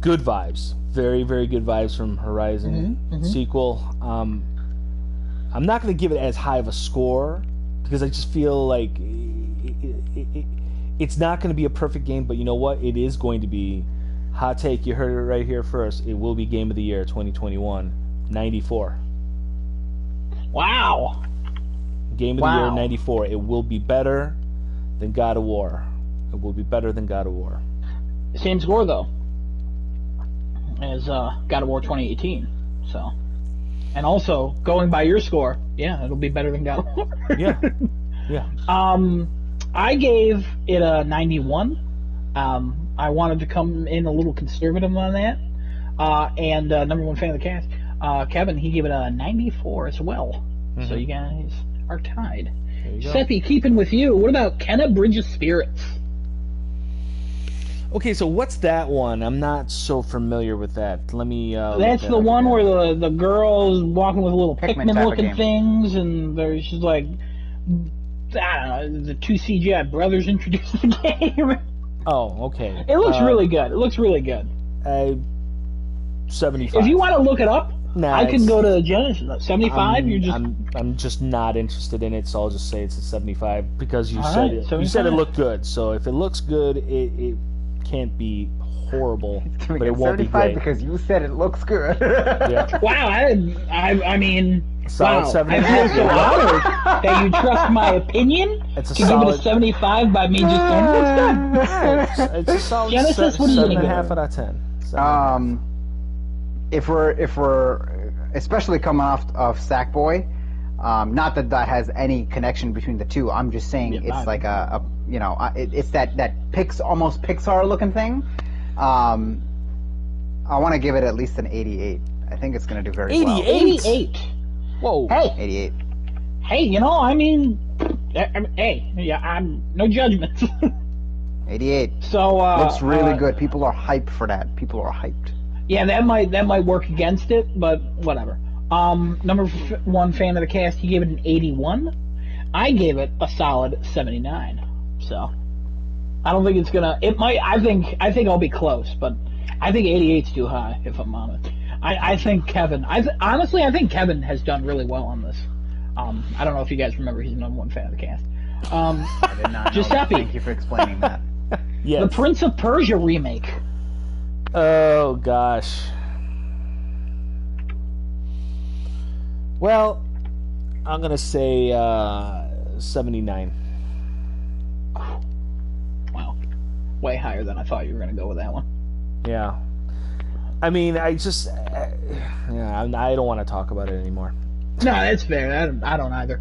good vibes. Very, very good vibes from Horizon sequel. I'm not going to give it as high of a score because I just feel like it's not going to be a perfect game, but you know what? It is going to be. Hot take, you heard it right here first. It will be Game of the Year 2021. 94. Wow. Game of the Year 94. It will be better than God of War. It will be better than God of War. Same score, though, as God of War 2018. So, and also going by your score, yeah, it'll be better than God of War. yeah. I gave it a 91. I wanted to come in a little conservative on that. And number one fan of the cast, Kevin, he gave it a 94 as well. Mm-hmm. So you guys are tied. Seppi, keeping with you, what about Kenna Bridge of Spirits? Okay, so what's that one? I'm not so familiar with that. Let me. That's the one where the girl's walking with little Pikmin-looking things, and there's just I don't know, the 2 CGI brothers introduced the game. Oh, okay. It looks really good. 75. If you want to look it up, I can go to Genesis. 75. I'm just not interested in it, so I'll just say it's a 75 because you said it. You said it looked good. So if it looks good, can't be horrible, Giving but it it won't be 75 great. because you said it looks good. Yeah. Wow, I mean, Solid wow. 7 I and a feel half. so honored that you trust my opinion It's a to give it solid. a 75 by me just saying it's good. It's a solid Genesis, what are you 7 and a gonna half give out of 10. 7 if we're especially coming off of Sackboy, not that that has any connection between the two. I'm just saying Yeah, it's like it's that almost Pixar looking thing. I want to give it at least an 88. I think it's going to do very well. 88? 88. Whoa. Hey, 88. hey, I mean, hey, yeah, I'm no judgment. 88. So Looks really good. People are hyped for that. People are hyped. Yeah, that might work against it, but whatever. Number one fan of the cast, he gave it an 81. I gave it a solid 79. So I don't think it's gonna. It might. I think I'll be close, but I think 88's too high. If I'm honest, I think Kevin. Honestly, I think Kevin has done really well on this. I don't know if you guys remember, he's the number one fan of the cast. I did not know. Giuseppe. Thank you for explaining that. Yes. The Prince of Persia remake. Oh, gosh. Well, I'm going to say 79. Wow, way higher than I thought you were going to go with that one. Yeah. I mean, I don't want to talk about it anymore. No, that's fair. I don't either.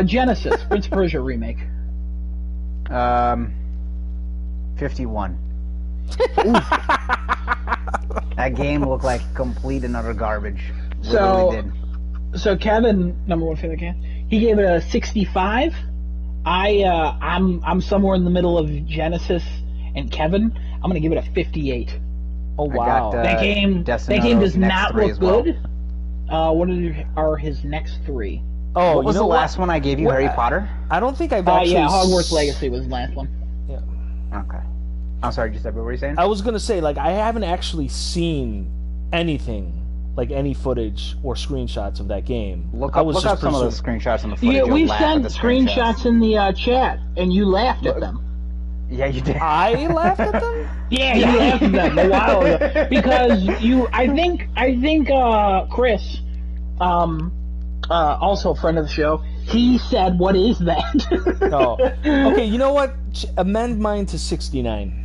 Genesis, Prince of Persia remake. 51. That game looked like complete and utter garbage. Really did. So Kevin, number one fan of the cast, he gave it a 65. I'm somewhere in the middle of Genesis and Kevin. I'm gonna give it a 58. Oh, wow. That game does not look good. What are his next three? Oh, what was the last one I gave you? Harry Potter? I don't think I've actually... Yeah, Hogwarts Legacy was the last one. Yeah. Okay. I'm sorry, Giuseppe, what were you saying? I was going to say, like, I haven't actually seen anything, like any footage or screenshots of that game. Look up some of the screenshots and the footage. Yeah, we You'll laugh sent at the screenshots in the chat, and you laughed at them. Yeah, you did. I laughed at them? Yeah, you laughed at them a while ago because I think Chris, also a friend of the show, he said, "What is that?" Oh, okay. You know what? Amend mine to 69.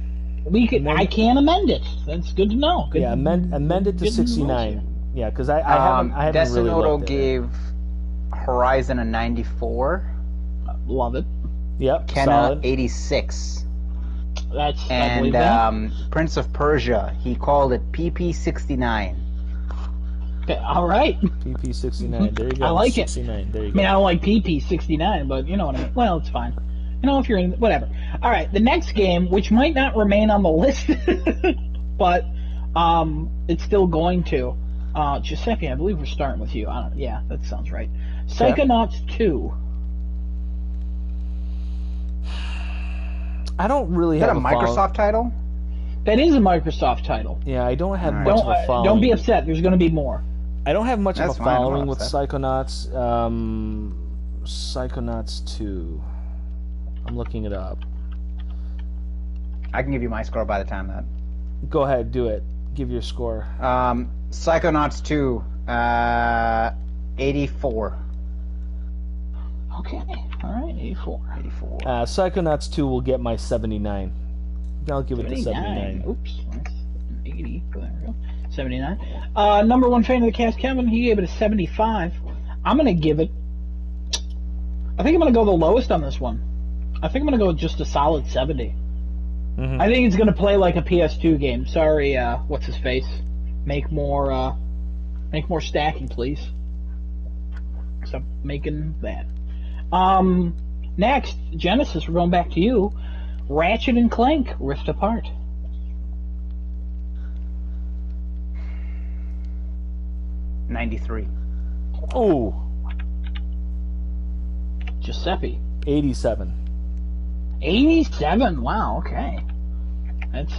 I can amend it. That's good to know. Good, Yeah, amend it to 69. Yeah, because I haven't really Desinoto looked at it. gave Horizon a 94. Love it. Yep, Kenna solid. 86. I believe that. And Prince of Persia, he called it PP 69. Okay, all right. PP 69. There you go. I like it. 69. There you I go. mean, I don't like PP 69, but you know what I mean. Well, it's fine. You know, if you're in, whatever. All right, the next game, which might not remain on the list, but it's still going to. Giuseppe, I believe we're starting with you. Yeah, that sounds right. Psychonauts 2. I don't really Is that have a Microsoft title? That is a Microsoft title. Yeah, I don't have All right. much of a following. Don't be upset. There's going to be more. I don't have much That's of a fine, I'm following not with upset. Psychonauts. Psychonauts 2. I'm looking it up. I can give you my score by the time that. Go ahead, do it. Give your score. Psychonauts 2, 84. Okay. All right. 84. 84. Psychonauts 2 will get my 79. I'll give it to 79. Oops. That's 80. There we go. 79. Number one fan of the cast, Kevin, he gave it a 75. I'm going to give it... I think I'm going to go the lowest on this one. I think I'm going to go just a solid 70. Mm-hmm. I think it's going to play like a PS2 game. Sorry, what's his face? Make more stacking, please. Stop making that. Next, Genesis, we're going back to you. Ratchet and Clank, Rift Apart. $93. Oh, Giuseppe. 87. 87. Wow. Okay. That's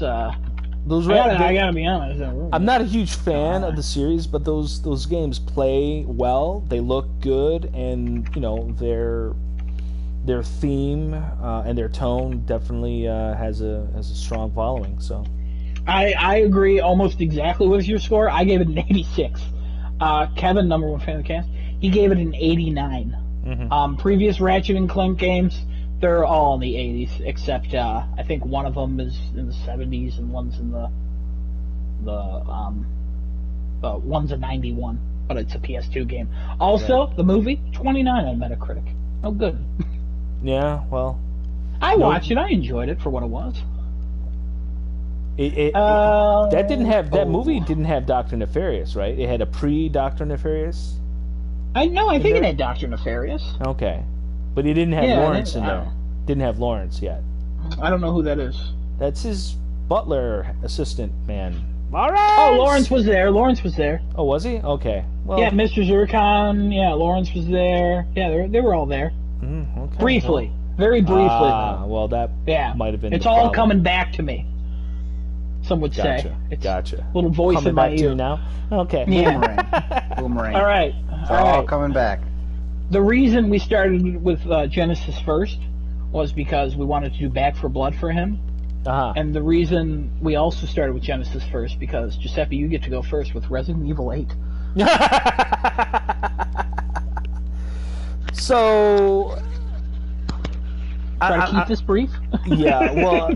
Those I gotta be honest. I'm not a huge fan of the series, but those games play well. They look good, and you know they're their theme and their tone definitely has a strong following. So I agree almost exactly with your score. I gave it an 86. Kevin, number one fan of the cast, he gave it an 89. Mm-hmm. Previous Ratchet and Clank games, they're all in the 80s, except I think one of them is in the 70s and one's in the one's a 91, but it's a PS2 game. Also, the movie 29 on Metacritic. Oh, good. Yeah, well, I watched it. I enjoyed it for what it was. That movie didn't have Dr. Nefarious, right? It had a pre-Dr. Nefarious. I think it had Dr. Nefarious. Okay, but he didn't have Lawrence in there. Didn't have Lawrence yet. I don't know who that is. That's his butler assistant man. Lawrence! Oh, Lawrence was there. Oh, was he? Okay. Well, yeah, Mr. Zurkon. Yeah, Lawrence was there. Yeah, they were all there. Okay. Briefly. Very briefly. Well, that might have been. It's all coming back to me. Some would say. Gotcha. A little voice coming in my back ear. to you now? Okay. Yeah. Boomerang. All right. It's all coming back. The reason we started with Genesis first was because we wanted to do Back 4 Blood for him. Uh-huh. And the reason we also started with Genesis first, because, Giuseppe, you get to go first with Resident Evil 8. So... Try to keep this brief? Yeah, well...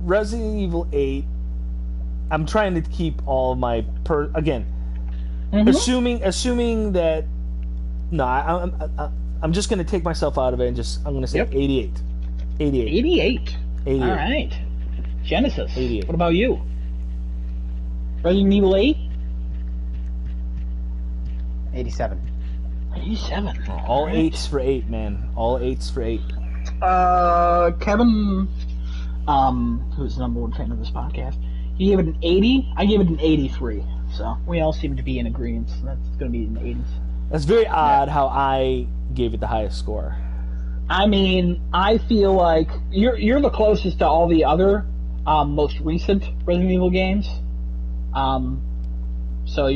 Resident Evil 8, I'm trying to keep all my... assuming that... No, I'm just going to take myself out of it and I'm going to say 88. 88. All right. Genesis. 88. What about you? Resident Evil 8? 87. 87. All eights for 8, man. All eights for 8. Kevin, who's the number one fan of this podcast, he gave it an 80. I gave it an 83. So we all seem to be in agreement. That's going to be in the 80s. That's very odd how I gave it the highest score. I mean, I feel like you're the closest to all the other most recent Resident Evil games. So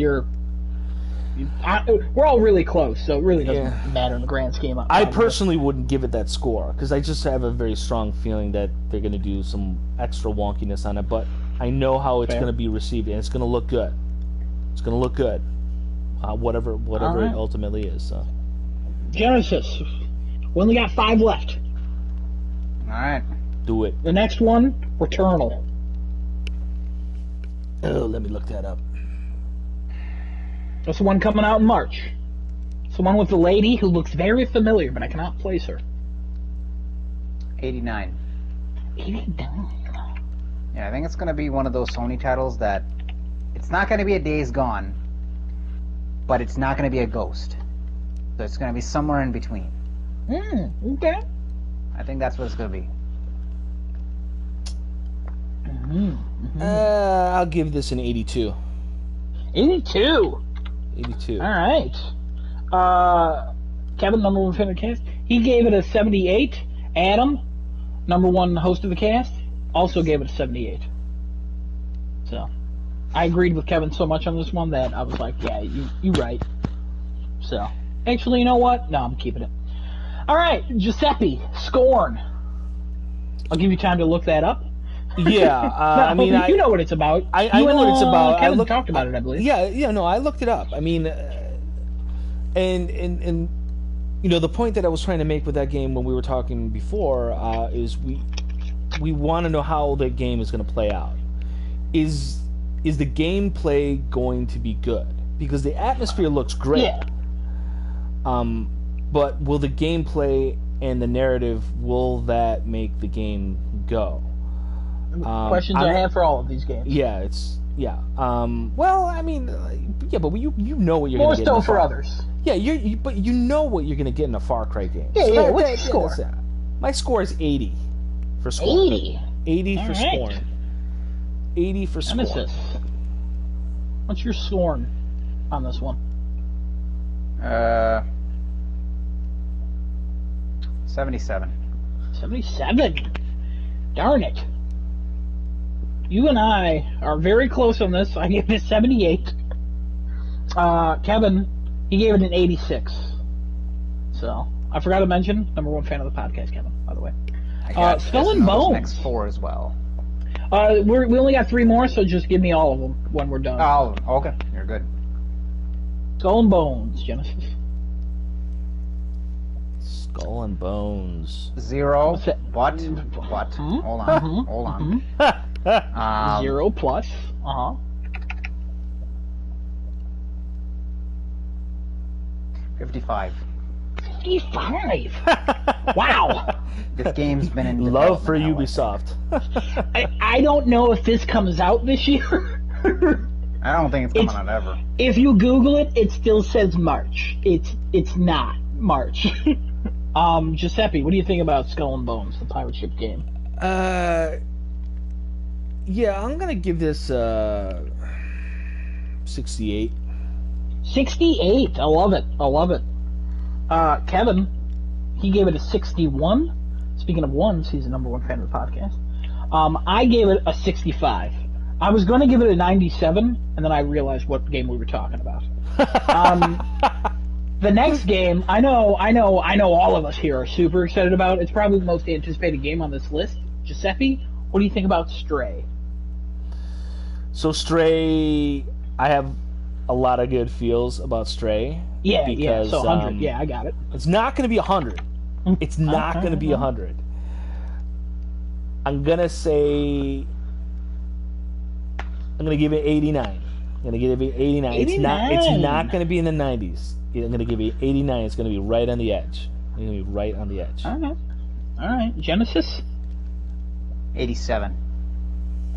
we're all really close, so it really doesn't matter in the grand scheme. I personally wouldn't give it that score, because I just have a very strong feeling that they're going to do some extra wonkiness on it, but I know how it's going to be received, and it's going to look good. It's going to look good, whatever it ultimately is. So. Genesis. We only got 5 left. Alright. Do it. The next one, Returnal. Oh, let me look that up. That's the one coming out in March. It's the one with the lady who looks very familiar, but I cannot place her. 89. 89. Yeah, I think it's going to be one of those Sony titles that it's not going to be a Days Gone, but it's not going to be a Ghost. So it's going to be somewhere in between. Okay. I think that's what it's going to be. I'll give this an 82. 82. 82. All right. Kevin, number one fan of the cast, he gave it a 78. Adam, number one host of the cast, also gave it a 78. So, I agreed with Kevin so much on this one that I was like, yeah, you right. So, actually, you know what? No, I'm keeping it. All right, Giuseppe, Scorn. I'll give you time to look that up. Yeah, I mean, you know what it's about. I know what it's about. Kevin talked about it, I believe. Yeah, no, I looked it up. I mean, and you know, the point that I was trying to make with that game when we were talking before is we want to know how the game is going to play out. Is the gameplay going to be good? Because the atmosphere looks great. Yeah. But will the gameplay and the narrative, will that make the game go? Questions I have for all of these games. Yeah, well, I mean, but you know what you're going to get. More so for others. Yeah, but you know what you're going to get in a Far Cry game. Yeah, what's your score? My score is 80 for Scorn. 80? 80 for Scorn. 80 for Scorn. Nemesis. What's your Scorn on this one? 77. 77? Darn it. You and I are very close on this. I gave it a 78. Kevin, he gave it an 86. So I forgot to mention, number one fan of the podcast, Kevin. By the way, I got Skull and those Bones. next 4 as well. We only got 3 more, so just give me all of them when we're done. Oh, okay. You're good. Skull and Bones, Genesis. Skull and Bones. 0. What's that? What? Mhm. Hold on. Mhm. Hold on. Mhm. 0 plus. 55. 55. Wow. This game's been in Love for development now, I think. Ubisoft. I don't know if this comes out this year. I don't think it's coming out ever. If you Google it, it still says March. It's not March. Giuseppe, what do you think about Skull and Bones, the pirate ship game? Yeah, I'm gonna give this 68. 68. I love it. I love it. Kevin, he gave it a 61. Speaking of ones, he's the number one fan of the podcast. I gave it a 65. I was going to give it a 97, and then I realized what game we were talking about. The next game, I know all of us here are super excited about. It's probably the most anticipated game on this list. Giuseppe, what do you think about Stray? So Stray, I have a lot of good feels about Stray. Yeah, so 100. Yeah, I got it. It's not going to be 100. It's not going to be 100. I'm going to say... I'm going to give it 89. I'm going to give it 89. 89. It's not going to be in the 90s. I'm going to give it 89. It's going to be right on the edge. It's going to be right on the edge. All right. Genesis? 87.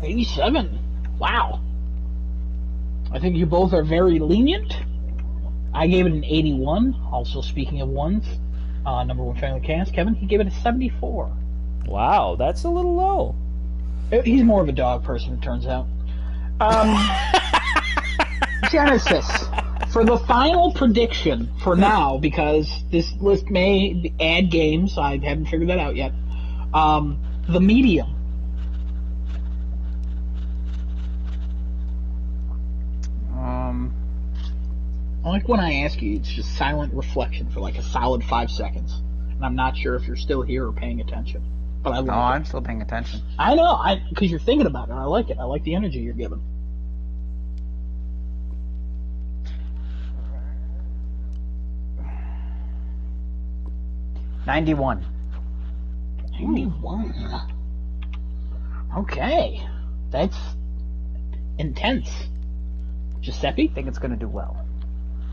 87. Wow. I think you both are very lenient. I gave it an 81. Also, speaking of ones, number one fan of the cast, Kevin, he gave it a 74. Wow, that's a little low. He's more of a dog person, it turns out. Genesis, for the final prediction for now, because this list may add games, I haven't figured that out yet. The Medium. I like when I ask you, it's just silent reflection for like a solid 5 seconds. And I'm not sure if you're still here or paying attention. But I like it. I'm still paying attention. I know, because you're thinking about it. I like it. I like the energy you're giving. $91. 91. Okay. That's intense. Giuseppe? I think it's going to do well.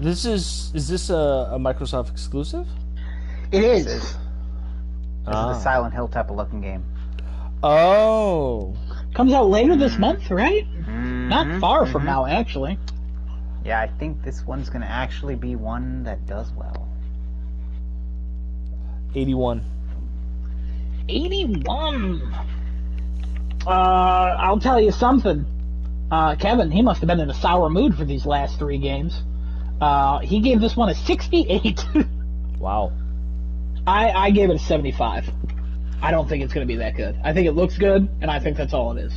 Is this a Microsoft exclusive? It is. This is the Silent Hill type of looking game. Oh. Comes out later this month, right? Mm-hmm, Not far from now, actually. Yeah, I think this one's going to actually be one that does well. 81. 81. I'll tell you something. Kevin, he must have been in a sour mood for these last 3 games. He gave this one a 68. Wow. I gave it a 75. I don't think it's going to be that good. I think it looks good, and I think that's all it is.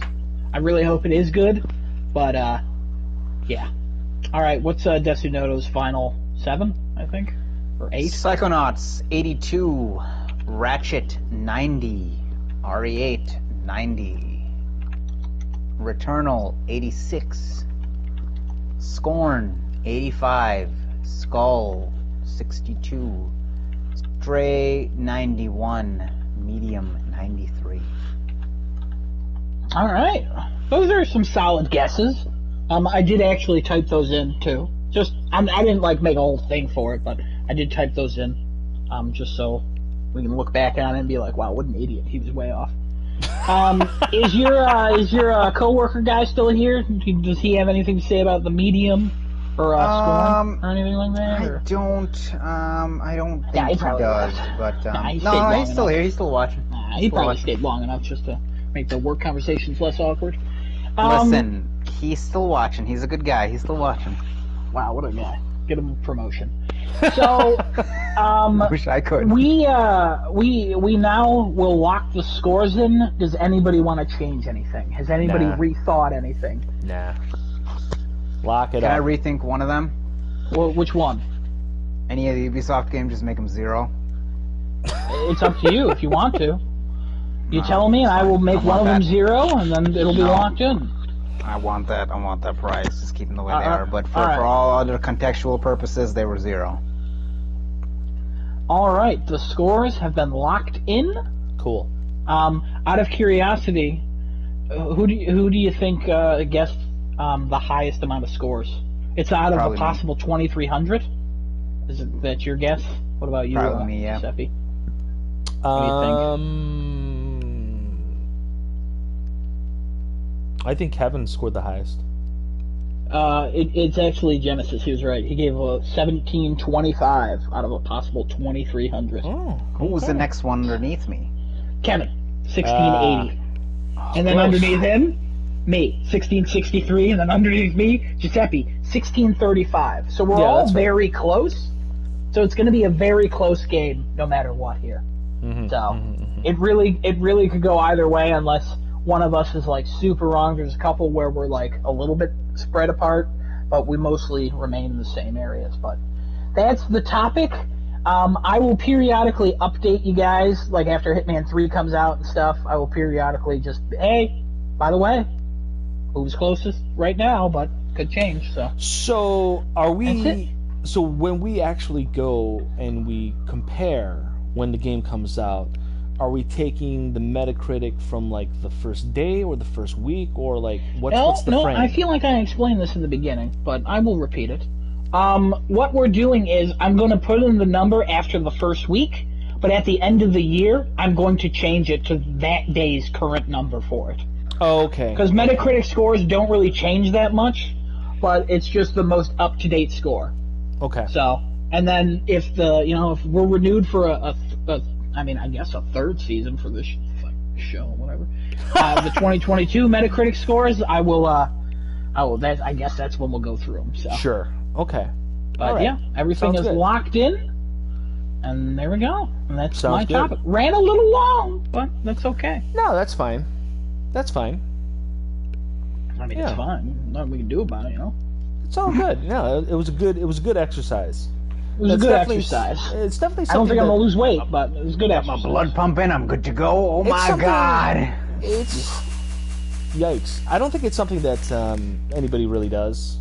I really hope it is good, but, yeah. Alright, what's Desunoto's final 7, I think? Or 8? Psychonauts, 82. Ratchet, 90. RE8, 90. Returnal, 86. Scorn, 85. Skull, 62. Stray, 91. Medium, 93. Alright. Those are some solid guesses. I did actually type those in, too. I didn't, make a whole thing for it, but I did type those in, just so we can look back on it and be like, wow, what an idiot. He was way off. Is your coworker guy still here? Does he have anything to say about the Medium or Scorn or anything like that? I don't think Yeah, he he probably does, was. but Nah, he's long still enough. here. He's still watching. He probably stayed long enough just to make the work conversations less awkward. Listen, he's still watching. He's a good guy. He's still watching. Wow, what a guy. Get him a promotion. So, Wish I could. we now will lock the scores in. Does anybody want to change anything? Has anybody Nah. rethought anything? Nah. Lock it Can I up. rethink one of them? Well, which one? Any of the Ubisoft games, just make them 0. It's up to you if you want to. You tell me, and I will make one of them 0, and then it'll be locked in. I want that price. Just keep them the way they are. But for right. for all other contextual purposes, they were 0. All right, the scores have been locked in. Cool. Out of curiosity, who do you think guessed the highest amount of scores? It's out of Probably a possible 2,300. Is it that your guess? What about you, Probably me, yeah. Seppi? What do you think? I think Kevin scored the highest. It's actually Genesis. He was right. He gave a 1725 out of a possible 2,300. Oh, Who was the next one underneath me? Kevin, 1680. And then underneath him, me, 1663. And then underneath me, Giuseppe, 1635. So we're all very close. So it's going to be a very close game no matter what here. Mm-hmm, So it really could go either way unless one of us is like super wrong. There's a couple where we're like a little bit spread apart, but we mostly remain in the same areas. But that's the topic. I will periodically update you guys, like after Hitman 3 comes out and stuff. I will periodically just, hey, by the way, who's closest right now, but could change. So are That's it. we? So when we actually go and we compare when the game comes out, are we taking the Metacritic from like the first day or the first week, or like what's the frame? I feel like I explained this in the beginning, but I will repeat it. What we're doing is I'm going to put in the number after the first week, but at the end of the year, I'm going to change it to that day's current number for it. Oh, okay. Because Metacritic scores don't really change that much, but it's just the most up-to-date score. Okay. So, and then if we're renewed for I guess a third season for this show, whatever. The 2022 Metacritic scores, I guess that's when we'll go through them. So. Sure. Okay. But right. yeah, everything Sounds is good. locked in, and there we go. And that's Sounds my good. topic. Ran a little long, but that's okay. No, that's fine. That's fine. I mean, Yeah. it's fine. Nothing we can do about it, you know. It's all good. No, it was a good exercise. It was a It's good definitely- exercise. It's definitely I don't something think I'm that- gonna lose weight, but it was good My exercise. blood pumping. I'm good to go. Oh It's my something- god. It's yikes. I don't think it's something that anybody really does.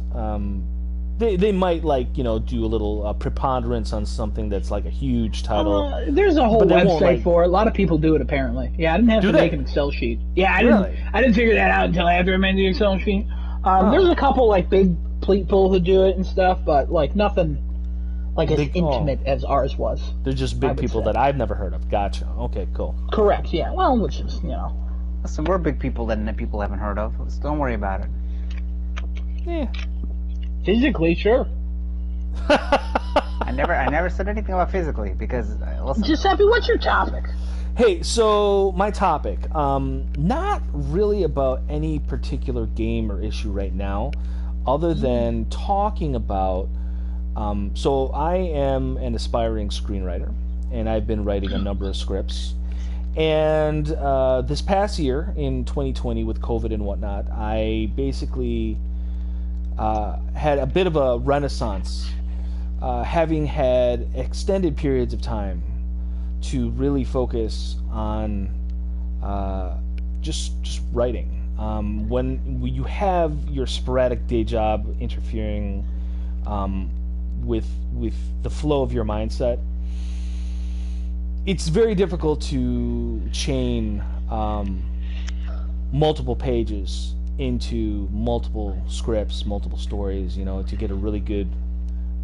They might do a little preponderance on something that's like a huge title. There's a whole But they won't, website for it. A lot of people do it apparently. Yeah, I didn't have Do to they? make an Excel sheet. Yeah, I Really? didn't figure that out until after I made the Excel sheet. There's a couple like big people who do it and stuff, but like nothing like as Big- intimate as ours was. They're just I big would people say. that I've never heard of. Gotcha. Okay, cool. Correct. Yeah. Well, which is Listen, we're big people that people haven't heard of. So don't worry about it. Yeah. physically sure. I never said anything about physically because listen. Giuseppe, what's your topic? Hey, so my topic, not really about any particular game or issue right now, other than talking about, so I am an aspiring screenwriter, and I've been writing a number of scripts, and this past year, in 2020, with COVID and whatnot, I basically had a bit of a renaissance, having had extended periods of time to really focus on just writing. When you have your sporadic day job interfering with the flow of your mindset, it's very difficult to chain multiple pages into multiple scripts, multiple stories, to get a really good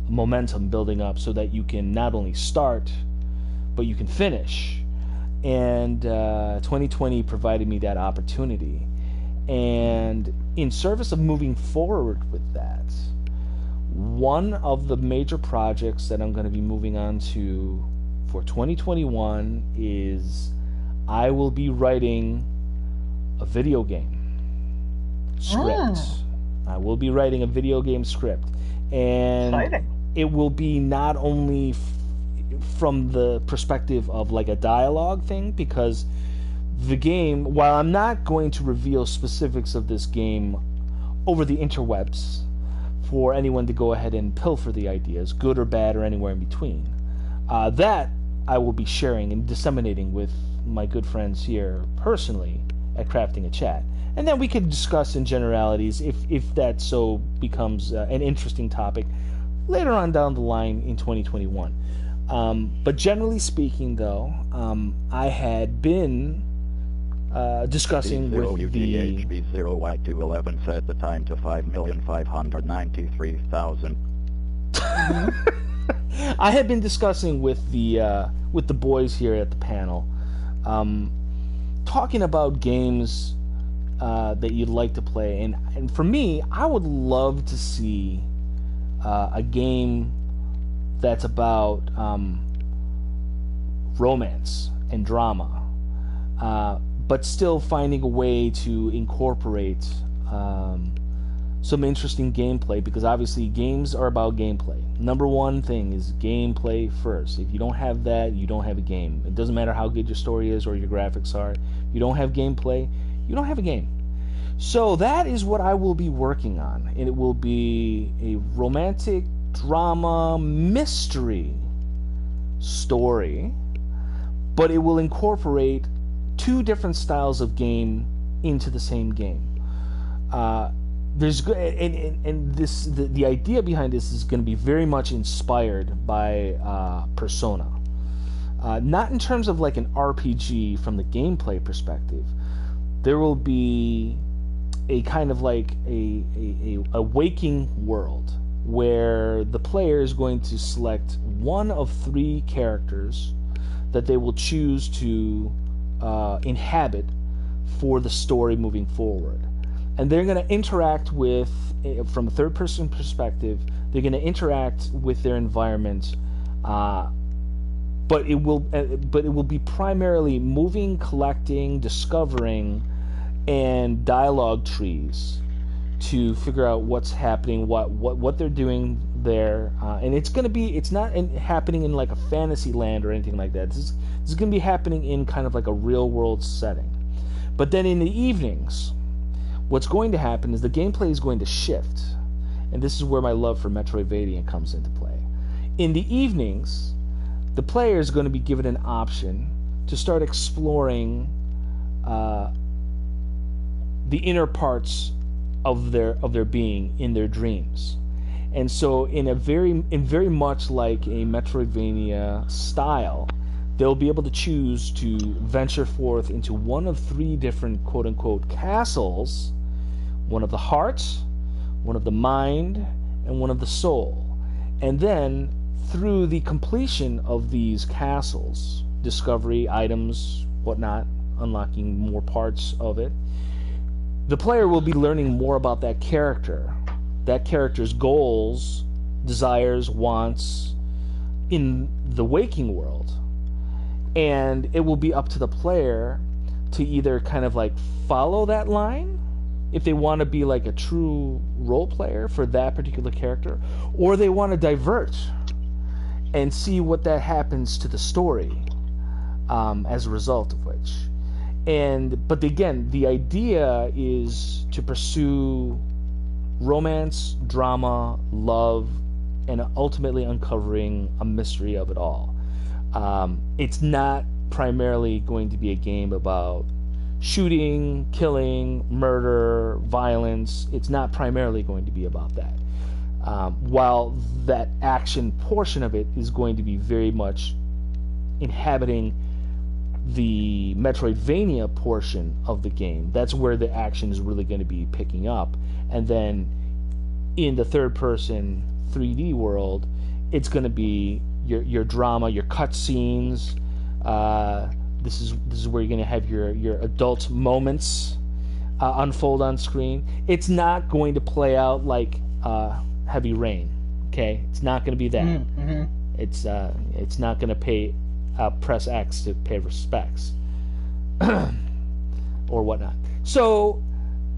momentum building up so that you can not only start but you can finish. And 2020 provided me that opportunity. And in service of moving forward with that, one of the major projects that I'm going to be moving on to for 2021 is I will be writing a video game script. I will be writing a video game script. And Exciting. it will be not only from the perspective of like a dialogue thing, because the game, while I'm not going to reveal specifics of this game over the interwebs, for anyone to go ahead and pilfer the ideas, good or bad or anywhere in between. That I will be sharing and disseminating with my good friends here personally at Crafting a Chat. And then we could discuss in generalities if that so becomes an interesting topic later on down the line in 2021. But generally speaking, though, I had been discussing with the... B0Y211 set the time to 5,593,000. I had been discussing with the boys here at the panel, talking about games that you'd like to play, and for me, I would love to see a game that's about romance and drama, but still finding a way to incorporate some interesting gameplay, because obviously games are about gameplay. Number one thing is gameplay first. If you don't have that, you don't have a game. It doesn't matter how good your story is or your graphics are. If you don't have gameplay, you don't have a game. So that is what I will be working on, and it will be a romantic drama mystery story, but it will incorporate two different styles of game into the same game. The idea behind this is going to be very much inspired by Persona. Not in terms of like an RPG from the gameplay perspective. There will be a kind of like a waking world where the player is going to select one of three characters that they will choose to inhabit for the story moving forward. And they're going to interact with, from a third-person perspective, they're going to interact with their environment, but it will be primarily moving, collecting, discovering, and dialogue trees to figure out what's happening, what they're doing there, and it's not happening in like a fantasy land or anything like that. This is going to be happening in kind of like a real-world setting. But then in the evenings, what's going to happen is the gameplay is going to shift, and this is where my love for Metroidvania comes into play. In the evenings, the player is going to be given an option to start exploring the inner parts of their being in their dreams. And so in very much like a Metroidvania style, they'll be able to choose to venture forth into one of three different quote-unquote castles, one of the heart, one of the mind, and one of the soul. And then, through the completion of these castles, discovery, items, whatnot, unlocking more parts of it, the player will be learning more about that character's goals, desires, wants in the waking world. And it will be up to the player to either kind of like follow that line, if they want to be like a true role player for that particular character, or they want to divert and see what that happens to the story as a result of which. But again, the idea is to pursue romance, drama, love, and ultimately uncovering a mystery of it all. It's not primarily going to be a game about shooting, killing, murder, violence. It's not primarily going to be about that. While that action portion of it is going to be very much inhabiting the Metroidvania portion of the game. That's where the action is really going to be picking up. And then in the third-person 3D world, it's going to be your drama, your cutscenes. This is where you're going to have your adult moments unfold on screen. It's not going to play out like Heavy Rain. Okay, it's not going to be that. Mm-hmm. It's not going to press X to pay respects or whatnot. So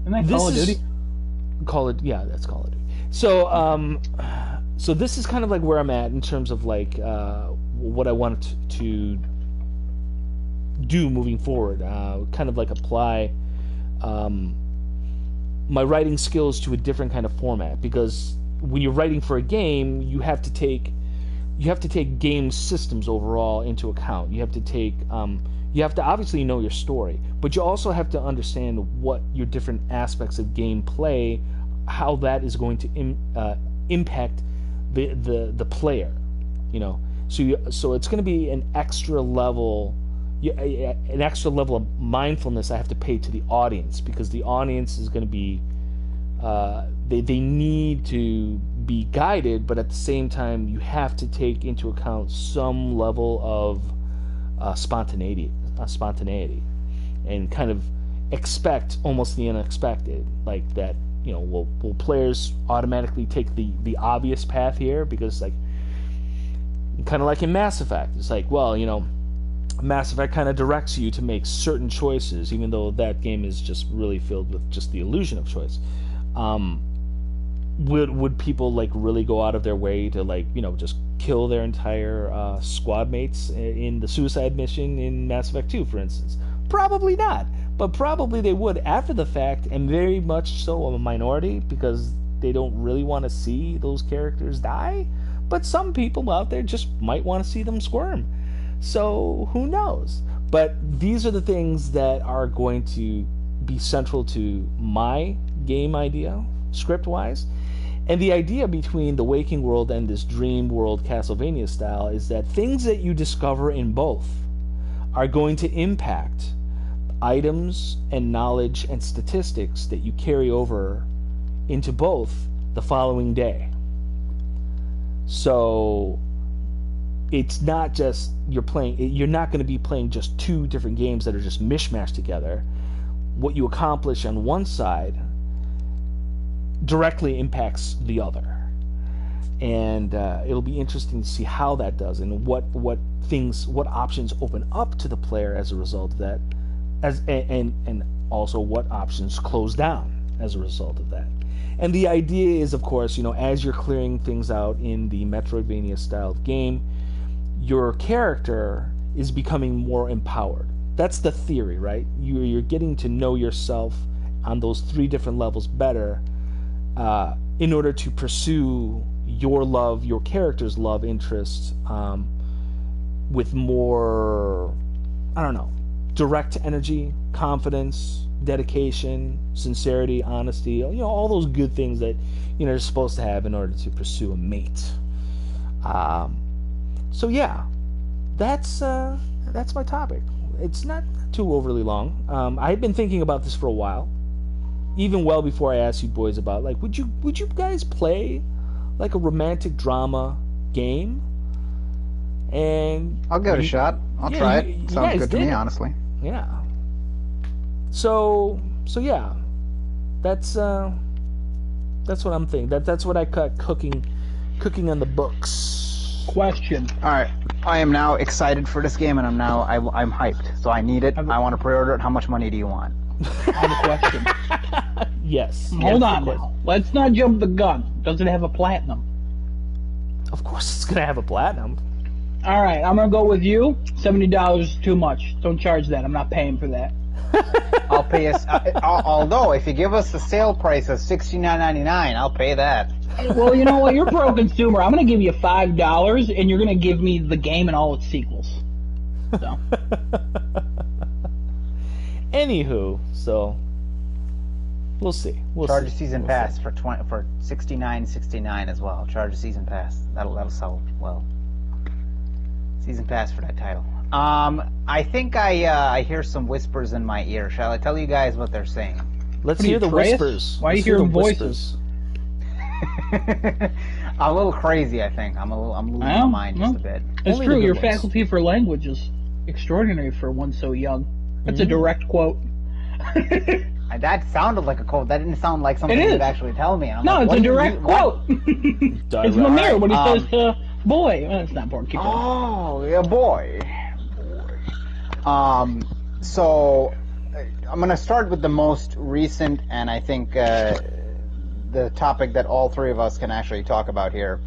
Isn't that Call of Duty? That's Call of Duty. So this is kind of like where I'm at in terms of like what I want to do moving forward. Kind of like apply my writing skills to a different kind of format, because when you're writing for a game, you have to take game systems overall into account. You have to obviously know your story, but you also have to understand what your different aspects of gameplay, how that is going to impact the player, So it's going to be an extra level of mindfulness I have to pay to the audience, because the audience is going to be they need to be guided, but at the same time you have to take into account some level of spontaneity, and kind of expect almost the unexpected, like that. Will players automatically take the obvious path here? Because like, kind of like in Mass Effect, it's like, well, Mass Effect kind of directs you to make certain choices, even though that game is just really filled with just the illusion of choice. Would people like really go out of their way to like just kill their entire squad mates in the suicide mission in Mass Effect 2, for instance? Probably not, but probably they would after the fact, and very much so a minority, because they don't really want to see those characters die. But some people out there just might want to see them squirm. So who knows? But these are the things that are going to be central to my game idea, script-wise. And the idea between the waking world and this dream world Castlevania style is that things that you discover in both are going to impact items and knowledge and statistics that you carry over into both the following day. So it's not just you're not going to be playing just two different games that are just mishmashed together. What you accomplish on one side directly impacts the other, and it'll be interesting to see how that does, and what options open up to the player as a result of that, and also what options close down as a result of that. And the idea is, of course, as you're clearing things out in the Metroidvania style of game, your character is becoming more empowered. That's the theory, right? You're getting to know yourself on those three different levels better, in order to pursue your character's love interests with more, direct energy, confidence, dedication, sincerity, honesty, all those good things that you're supposed to have in order to pursue a mate. So yeah, that's my topic. It's not too overly long. I had been thinking about this for a while, even well before I asked you boys about, like, would you guys play like a romantic drama game? And I'll give it a shot. I'll try it. Sounds good to me, honestly. Yeah. So yeah, that's what I'm thinking. That's what I cut cooking on the books. Question. All right, I am now excited for this game, and I'm hyped. So I need it. I want to pre-order it. How much money do you want? I have a question. Yes. Hold on now. Let's not jump the gun. Does it have a platinum? Of course it's gonna have a platinum. All right, I'm gonna go with you. $70 is too much. Don't charge that. I'm not paying for that. I'll pay us. Although, if you give us the sale price of $69.99, I'll pay that. Well, you know what? You're pro-consumer. I'm going to give you $5, and you're going to give me the game and all its sequels. So. Anywho, so we'll see. Charge a season pass for $69.69 as well. Charge a season pass. That'll sell well. Season pass for that title. I think I hear some whispers in my ear. Shall I tell you guys what they're saying? Let's hear the whispers. Why are you hearing voices? I'm a little crazy, I think. I'm losing my mind just a bit. It's true. Your faculty for language is extraordinary for one so young. That's a direct quote. That sounded like a quote. That didn't sound like something you'd actually tell me. No, it's a direct quote. It's Mimir when he says to boy. Well, it's not important. Keep going. Oh, yeah, boy. So I'm going to start with the most recent, and I think the topic that all three of us can actually talk about here.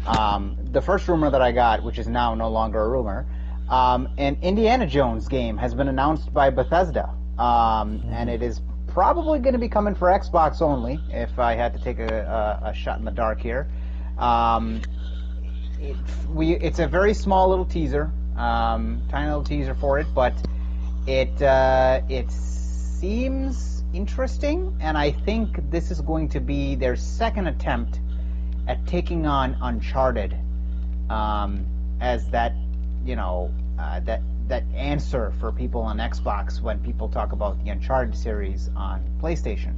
The first rumor that I got, which is now no longer a rumor, an Indiana Jones game has been announced by Bethesda, and it is probably going to be coming for Xbox only, if I had to take a shot in the dark here. It's a very small little teaser, tiny little teaser for it, but it seems interesting, and I think this is going to be their second attempt at taking on Uncharted as that, that answer for people on Xbox when people talk about the Uncharted series on PlayStation.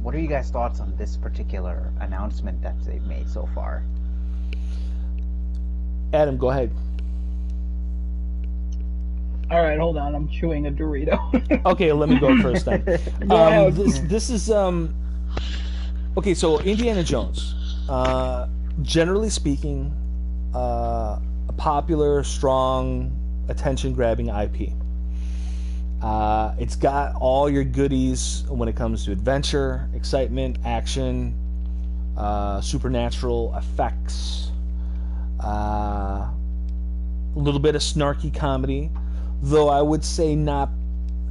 What are you guys' thoughts on this particular announcement that they've made so far? Adam, go ahead. All right, hold on. I'm chewing a Dorito. Okay, let me go first then. This is okay. So Indiana Jones, generally speaking, a popular, strong, attention-grabbing IP. It's got all your goodies when it comes to adventure, excitement, action, supernatural effects, a little bit of snarky comedy, though I would say not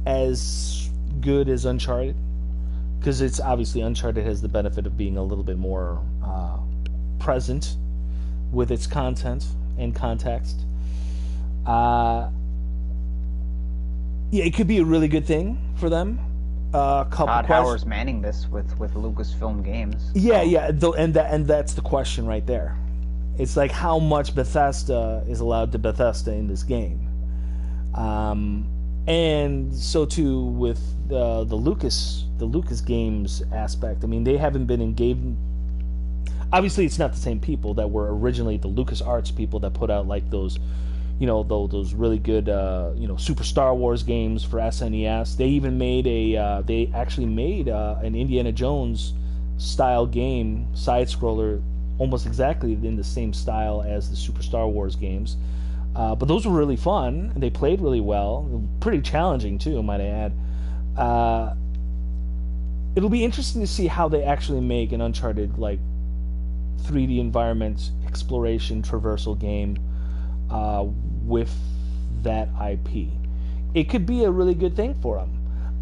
as good as Uncharted, because it's obviously Uncharted has the benefit of being a little bit more present with its content and context. Yeah, it could be a really good thing for them. Todd Howard's manning this with Lucasfilm Games. Yeah. And that's the question right there. It's like how much Bethesda is allowed to Bethesda in this game, and so too with the Lucas Games aspect. I mean, they haven't been engaged. Obviously, it's not the same people that were originally the LucasArts people that put out like those. Those really good, Super Star Wars games for SNES. They even made they actually made an Indiana Jones style game, side scroller, almost exactly in the same style as the Super Star Wars games. But those were really fun. They played really well. Pretty challenging too, might I add. It'll be interesting to see how they actually make an Uncharted like 3D environment exploration traversal game. With that IP, it could be a really good thing for them.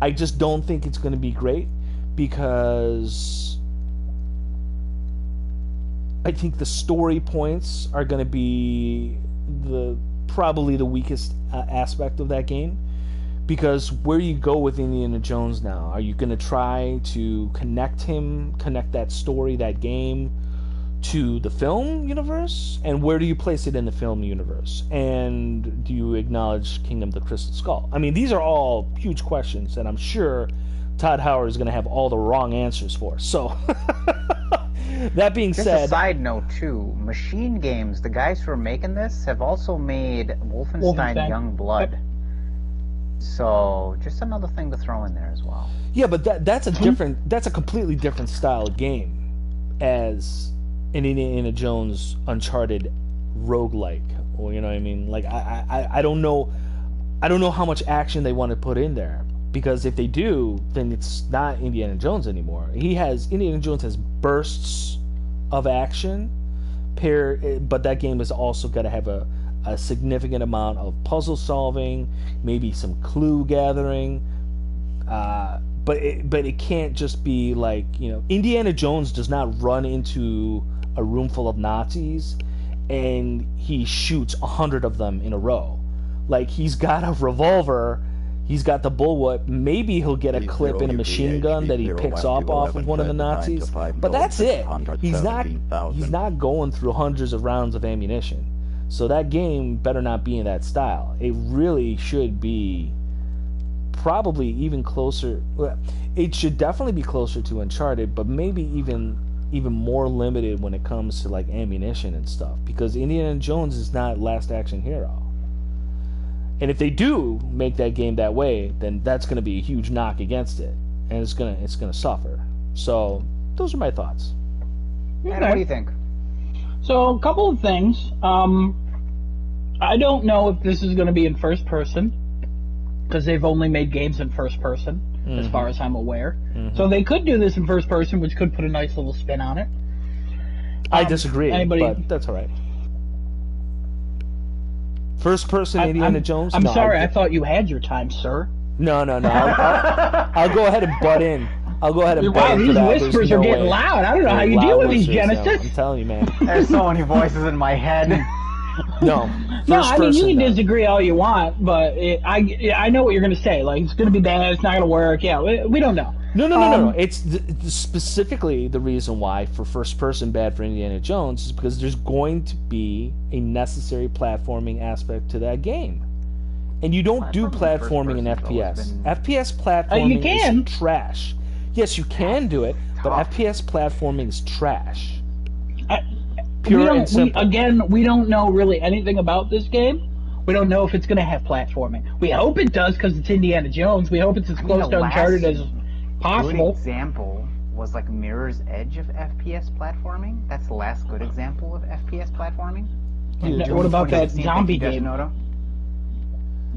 I just don't think it's going to be great because I think the story points are going to be probably the weakest aspect of that game. Because where you go with Indiana Jones now, are you going to try to connect that story, that game, to the film universe, and where do you place it in the film universe, and do you acknowledge Kingdom of the Crystal Skull? I mean, these are all huge questions, and I'm sure Todd Howard is going to have all the wrong answers for. So, that being said... Just a side note, too, Machine Games, the guys who are making this, have also made Wolfenstein Youngblood. Yep. So, just another thing to throw in there as well. Yeah, but that's a completely different style of game as... an Indiana Jones Uncharted roguelike, or you know what I mean? Like I don't know how much action they want to put in there, because if they do, then it's not Indiana Jones anymore. Indiana Jones has bursts of action, but that game has also got to have a significant amount of puzzle solving, maybe some clue gathering. But it can't just be like, Indiana Jones does not run into a room full of Nazis and he shoots 100 of them in a row. Like, he's got a revolver, he's got the bullwhip, maybe he'll get a clip in a machine gun that he picks off of one of the Nazis, but that's it. He's not going through hundreds of rounds of ammunition. So that game better not be in that style. It really should be probably even closer. It should definitely be closer to Uncharted, but maybe even more limited when it comes to like ammunition and stuff, because Indiana Jones is not Last Action Hero. And if they do make that game that way, then that's going to be a huge knock against it, and it's gonna suffer. So those are my thoughts. And what do you think? So a couple of things. I don't know if this is going to be in first person, because they've only made games in first person, as far as I'm aware. Mm-hmm. So they could do this in first person, which could put a nice little spin on it. I disagree, but that's all right. First person Indiana Jones? I'm sorry, I thought you had your time, sir. No. I'll go ahead and butt in. I'll go ahead and butt Wow, in for these that. whispers There's are no getting way. loud. I don't know how you Loud deal with these, whispers, yo. Genesis. I'm telling you, man. There's so many voices in my head. No. No, First I mean, you person, can though. disagree all you want, but I know what you're going to say. Like, it's going to be bad, it's not going to work. Yeah, we don't know. No. It's specifically the reason why for first person bad for Indiana Jones is because there's going to be a necessary platforming aspect to that game. And you don't do platforming in FPS. FPS platforming You can. is trash. Yes, you can do it, but FPS platforming is trash. Pure and simple. We don't know really anything about this game. We don't know if it's going to have platforming. We hope it does because it's Indiana Jones. We hope it's as close to Uncharted as possible. Good example was like Mirror's Edge of FPS platforming. That's the last good example of FPS platforming. What about that 2016 zombie Hideki game? Deshinoda?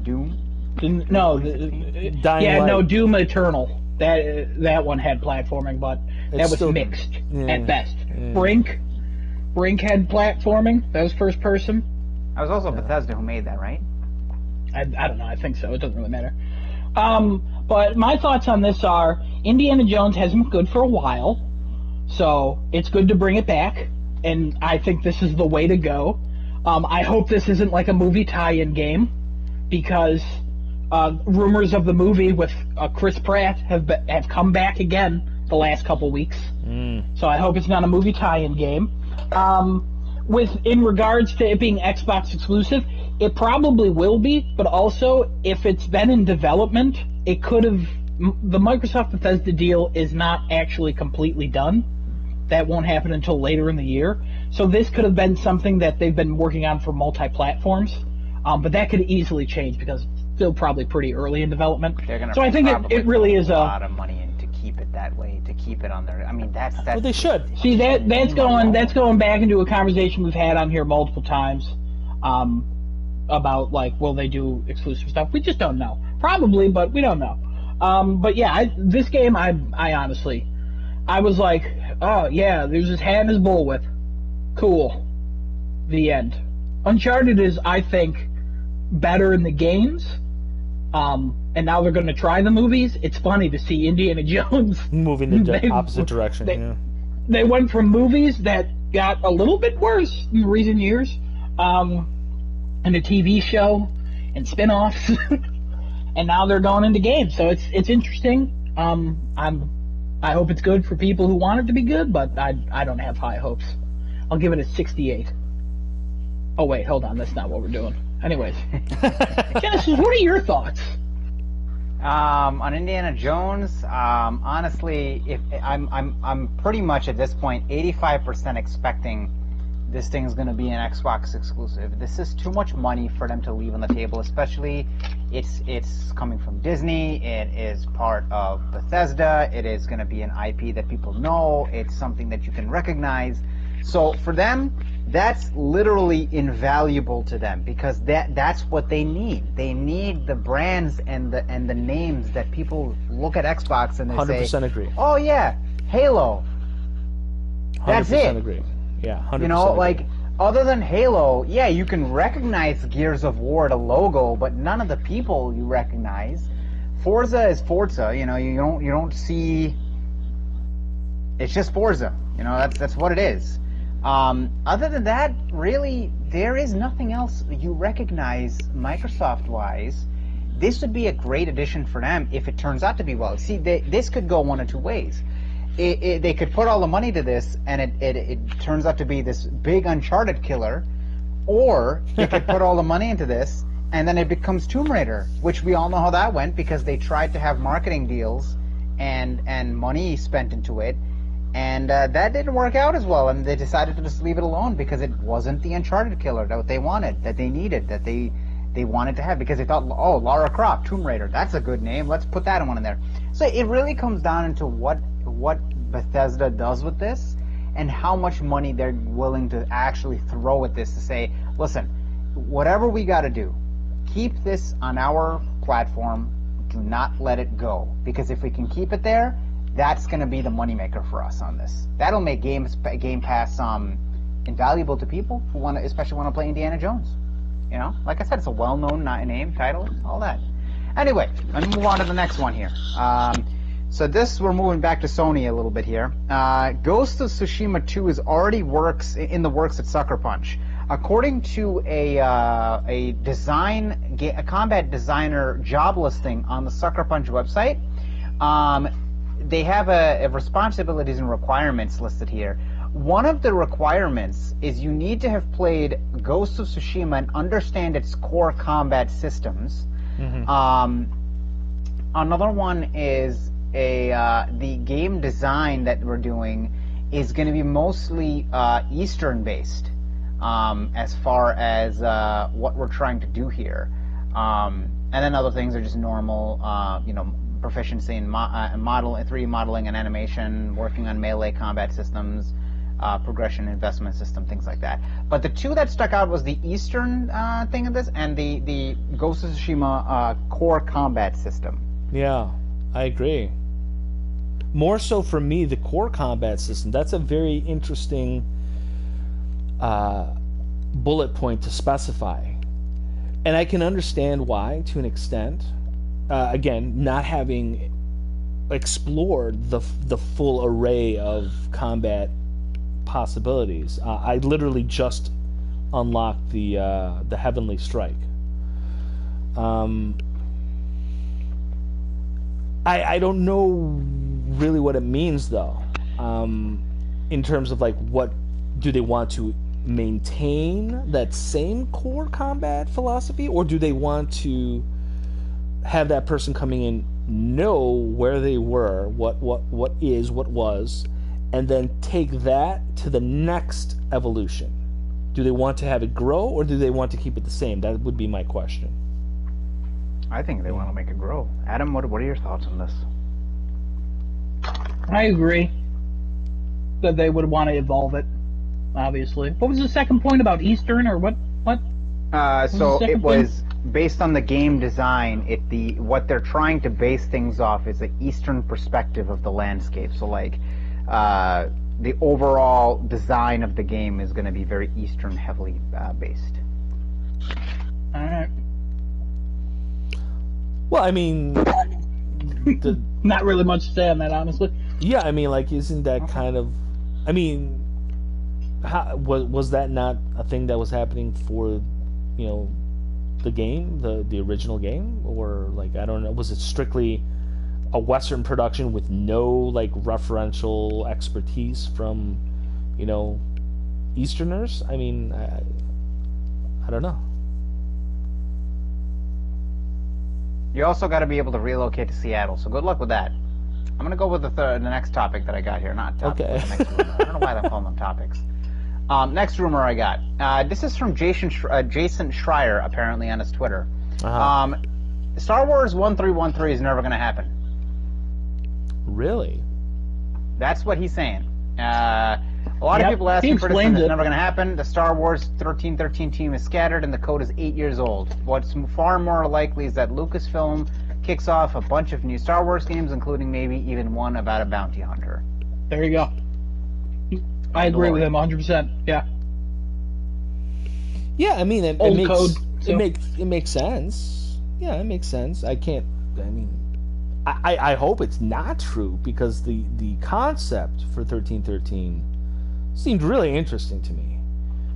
Doom? No, Dying Light. no, Doom Eternal. That one had platforming, but that It's was still- mixed yeah, at best. yeah. Brink had platforming. That was first person. I was also Bethesda who made that, right? I don't know. I think so. It doesn't really matter. But my thoughts on this are Indiana Jones hasn't been good for a while, so it's good to bring it back, and I think this is the way to go. I hope this isn't like a movie tie-in game, because rumors of the movie with Chris Pratt have come back again the last couple weeks. So I hope it's not a movie tie-in game. In regards to it being Xbox exclusive, it probably will be, but also if it's been in development, it could have. The Microsoft Bethesda deal is not actually completely done. That won't happen until later in the year. So this could have been something that they've been working on for multi-platforms, but that could easily change because it's still probably pretty early in development. They're gonna So I think probably it really put is a lot of money in to keep it that way, to keep it on there. I mean, that's Well, they should. See, that's going back into a conversation we've had on here multiple times, about like, will they do exclusive stuff? We just don't know. Probably, but we don't know. But yeah, this game, I honestly, I was like, oh yeah, there's this hat and his bullwhip. Cool. The end. Uncharted is, I think, better in the games. And now they're going to try the movies. It's funny to see Indiana Jones Moving in the opposite direction. They went from movies that got a little bit worse in recent years, and a TV show and spin-offs, and now they're going into games. So it's interesting. I hope it's good for people who want it to be good, but I don't have high hopes. I'll give it a 68. Oh wait, hold on, that's not what we're doing. Anyways, Genesis, what are your thoughts? On Indiana Jones, honestly, if I'm pretty much at this point 85% expecting this thing's going to be an Xbox exclusive. This is too much money for them to leave on the table, especially it's coming from Disney. It is part of Bethesda. It is going to be an IP that people know. It's something that you can recognize. So for them, that's literally invaluable to them because that's what they need. They need the brands and the names that people look at Xbox and they 100% say, agree. "Oh yeah, Halo." That's 100% it. agree. Yeah, 100% You know, agree. like other than Halo, yeah, you can recognize Gears of War, the logo, but none of the people you recognize. Forza is Forza. You know, you don't see. It's just Forza. You know, that's what it is. Other than that, really, there is nothing else you recognize Microsoft-wise. This would be a great addition for them if it turns out to be well. See, this could go one of two ways. They could put all the money to this, and it turns out to be this big Uncharted killer, or they could put all the money into this, and then it becomes Tomb Raider, which we all know how that went because they tried to have marketing deals and money spent into it. And that didn't work out as well, and they decided to just leave it alone because it wasn't the Uncharted killer that they wanted, that they needed, that they wanted to have, because they thought, oh, Lara Croft, Tomb Raider, that's a good name, let's put that one in there. So it really comes down into what Bethesda does with this and how much money they're willing to actually throw at this to say, listen, whatever we got to do, keep this on our platform, do not let it go, because if we can keep it there, that's going to be the moneymaker for us on this. That'll make Game Pass invaluable to people who especially want to play Indiana Jones. You know, like I said, it's a well-known name, title, all that. Anyway, let's move on to the next one here. So this, we're moving back to Sony a little bit here. Ghost of Tsushima 2 is already in the works at Sucker Punch. According to a combat designer job listing on the Sucker Punch website, they have a responsibilities and requirements listed here. One of the requirements is you need to have played Ghost of Tsushima and understand its core combat systems. Mm-hmm. Another one is the game design that we're doing is going to be mostly Eastern based, as far as what we're trying to do here. And then other things are just normal, proficiency in 3D modeling and animation, working on melee combat systems, progression investment system, things like that. But the two that stuck out was the Eastern thing of this and the Ghost of Tsushima core combat system. Yeah, I agree. More so for me, the core combat system. That's a very interesting bullet point to specify. And I can understand why, to an extent. Again, not having explored the full array of combat possibilities. I literally just unlocked the Heavenly Strike. I don't know really what it means though, in terms of like, what do they want to maintain that same core combat philosophy, or do they want to have that person coming in know where they were, what was, and then take that to the next evolution? Do they want to have it grow, or do they want to keep it the same? That would be my question. I think they want to make it grow. Adam, what are your thoughts on this? I agree that they would want to evolve it, obviously. What was the second point about Eastern, or what? So it was based on the game design. What they're trying to base things off is the Eastern perspective of the landscape. So like, the overall design of the game is going to be very Eastern heavily based. All right. Well, I mean, not really much to say on that, honestly. Yeah, I mean, like, isn't that kind of? I mean, was that not a thing that was happening for, the game, the original game, or like, I don't know, was it strictly a Western production with no like referential expertise from, Easterners? I mean, I don't know. You also got to be able to relocate to Seattle, so good luck with that. I'm going to go with the next topic that I got here. Not topic, okay. But the next rumor. I don't know why I'm calling them topics. Next rumor I got. This is from Jason Schreier, apparently, on his Twitter. Uh-huh. Star Wars 1313 is never going to happen. Really? That's what he's saying. A lot of people asking for this, and it's never going to happen. The Star Wars 1313 team is scattered, and the code is 8 years old. What's far more likely is that Lucasfilm kicks off a bunch of new Star Wars games, including maybe even one about a bounty hunter. There you go. I agree with him 100%. Yeah. Yeah, I mean, it Old makes code, so. it makes sense. Yeah, it makes sense. I hope it's not true, because the concept for 1313 seemed really interesting to me,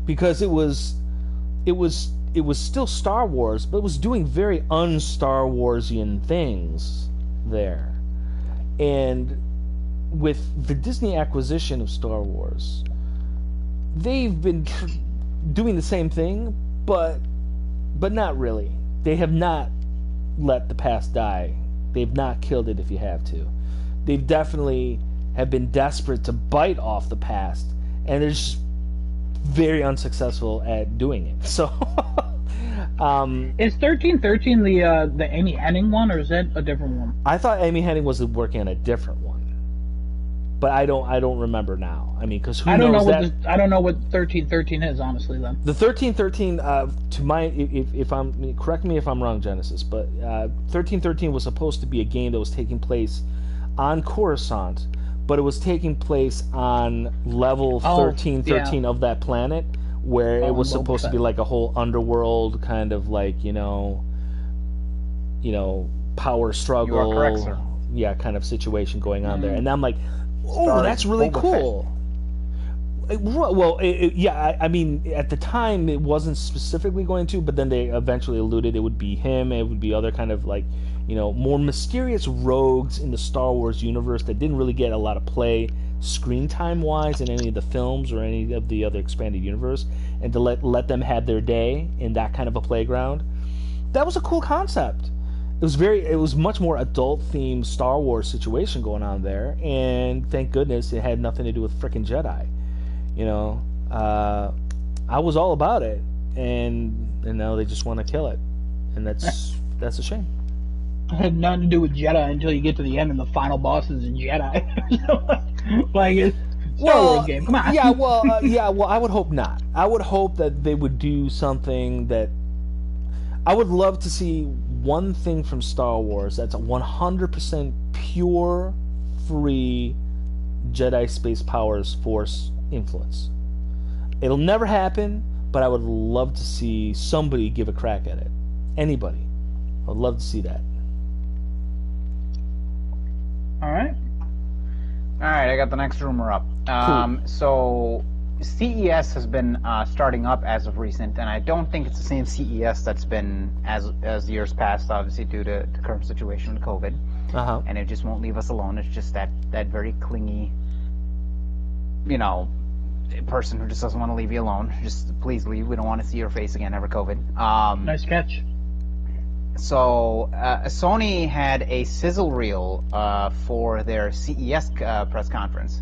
because it was still Star Wars, but it was doing very un-Star Warsian things there. And with the Disney acquisition of Star Wars, they've been doing the same thing, but not really. They have not let the past die. They've not killed it if you have to. They definitely have been desperate to bite off the past, and they're just very unsuccessful at doing it. So, is 1313 the Amy Hennig one, or is that a different one? I thought Amy Hennig was working on a different one, but I don't remember now. I mean, because I don't know what 1313 is, honestly. Then the 1313, to my, if I'm, correct me if I'm wrong, Genesis, but 1313 was supposed to be a game that was taking place on Coruscant, but it was taking place on level 1313 of that planet, where it was supposed to be like a whole underworld kind of like, power struggle. You are correct, sir. Yeah, kind of situation going on there. And I'm like, oh, Starring that's really Boba cool. Well, yeah, I mean, at the time it wasn't specifically going to, but then they eventually alluded it would be him. It would be other kind of like, more mysterious rogues in the Star Wars universe that didn't really get a lot of play screen time wise in any of the films or any of the other expanded universe, and to let them have their day in that kind of a playground. That was a cool concept. It was much more adult themed Star Wars situation going on there, and thank goodness it had nothing to do with frickin' Jedi. I was all about it, and now they just want to kill it, and that's a shame. It had nothing to do with Jedi until you get to the end and the final boss is a Jedi. Like it's Star Wars game. Come on. Yeah, well, I would hope not. I would hope that they would do something that I would love to see. One thing from Star Wars that's a 100% pure, free Jedi space powers force influence. It'll never happen, but I would love to see somebody give a crack at it. Anybody. I'd love to see that. All right, I got the next rumor up. Cool. So CES has been starting up as of recent, and I don't think it's the same CES that's been as years past, obviously due to the current situation with COVID. Uh-huh. And it just won't leave us alone. It's just that very clingy, person who just doesn't want to leave you alone. Just please leave. We don't want to see your face again ever, COVID. nice catch. So Sony had a sizzle reel for their CES press conference.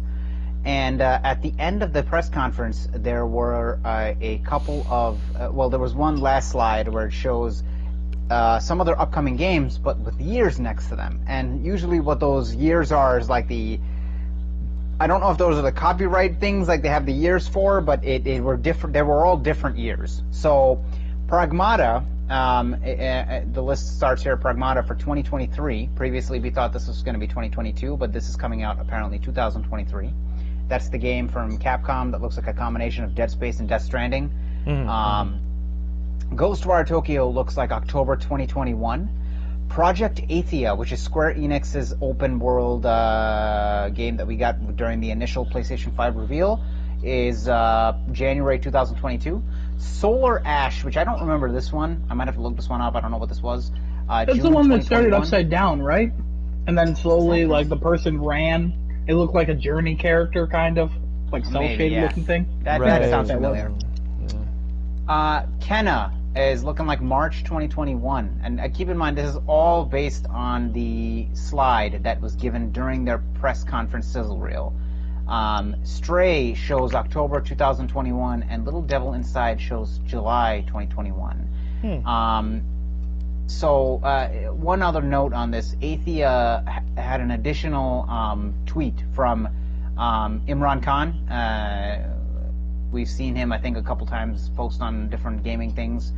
And at the end of the press conference, there were a couple of... there was one last slide where it shows some of their upcoming games, but with years next to them. And usually what those years are is like the... I don't know if those are the copyright things like they have the years for, but it were different. They were all different years. So Pragmata, the list starts here, Pragmata for 2023. Previously we thought this was going to be 2022, but this is coming out apparently 2023. That's the game from Capcom that looks like a combination of Dead Space and Death Stranding. Ghostwire Tokyo looks like October 2021. Project Athia, which is Square Enix's open world game that we got during the initial PlayStation 5 reveal, is January 2022. Solar Ash, which I don't remember this one. I might have to look this one up. I don't know what this was. That's June the one that started 2021. upside down, right? And then slowly, like, the person ran. It looked like a Journey character, kind of. Like, cel-shaded yeah. looking thing. That sounds familiar. Kenna is looking like March 2021. And keep in mind, this is all based on the slide that was given during their press conference sizzle reel. Stray shows October 2021, and Little Devil Inside shows July 2021. So one other note on this, Athia had an additional tweet from Imran Khan. We've seen him, I think, a couple times post on different gaming things,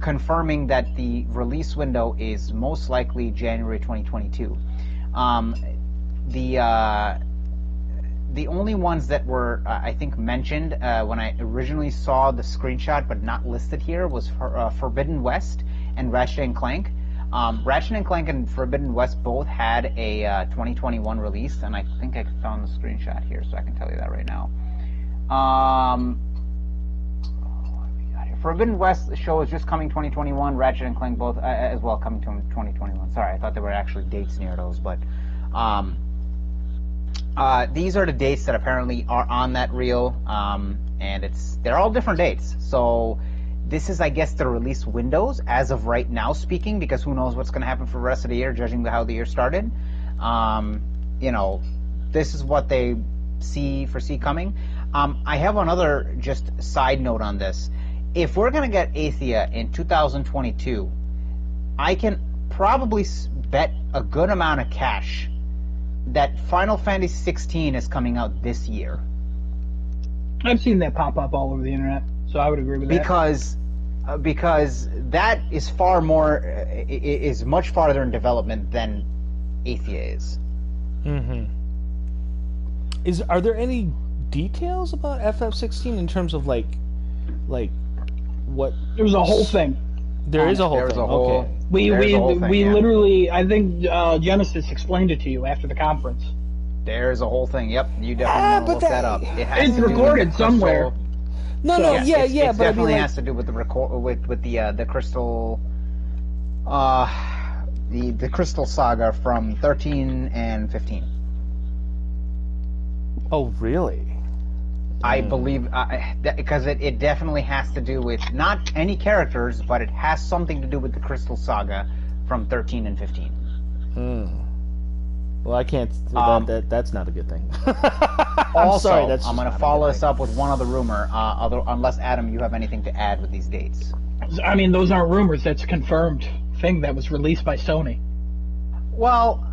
confirming that the release window is most likely January 2022. The only ones that were, I think, mentioned when I originally saw the screenshot but not listed here was Forbidden West and Ratchet & Clank. Ratchet & Clank and Forbidden West both had a 2021 release, and I think I found the screenshot here, so I can tell you that right now. Forbidden West show is just coming 2021. Ratchet & Clank both as well coming to 2021. Sorry, I thought there were actually dates near those, but these are the dates that apparently are on that reel, and they're all different dates. So this is, I guess, the release windows as of right now speaking, because who knows what's going to happen for the rest of the year, judging by how the year started. This is what they foresee coming. I have another just side note on this. If we're going to get Athia in 2022, I can probably bet a good amount of cash that Final Fantasy 16 is coming out this year. I've seen that pop up all over the internet, so I would agree with that. Because that is is much farther in development than Athia is. Mm-hmm. Are there any details about FF16 in terms of like what? There was a whole thing. There is a whole There was thing. a whole Okay. We There's the whole thing, yeah. literally, I think Genesis explained it to you after the conference. There's a whole thing. Yep, you definitely want to look that up. It has It's to do with recorded the somewhere. No, It but I mean, definitely like, has to do with the with the crystal, the crystal saga from 13 and 15. oh, really? I believe because it definitely has to do with not any characters, but it has something to do with the crystal saga from 13 and 15. Well, I can't. That's not a good thing. Also, sorry, that's I'm going to just not a follow good this thing. up with one other rumor. Unless Adam, you have anything to add with these dates? I mean, those aren't rumors. That's a confirmed thing that was released by Sony. Well,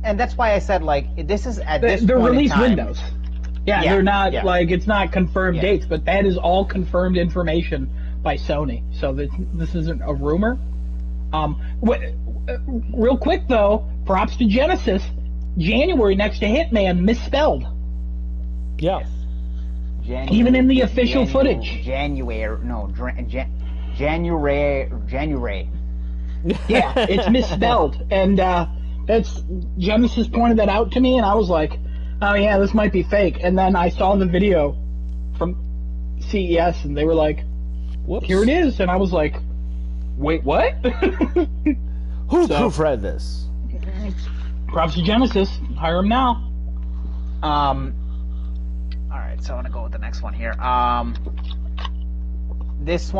and that's why I said like this is at this They're point release in time. windows. Yeah, Yeah, they're not yeah. like it's not confirmed Yeah. dates, but that is all confirmed information by Sony. So this isn't a rumor. Real quick though, props to Genesis. January next to Hitman misspelled. Yeah. Even in the official footage. January. Yeah, it's misspelled, and that's Genesis pointed that out to me, and I was like, "Oh yeah, this might be fake." And then I saw the video from CES, and they were like, Whoops. "Here it is," and I was like, "Wait, what?" Who So- proofread this? Props to Genesis. Hire him now. All right, so I'm gonna go with the next one here. This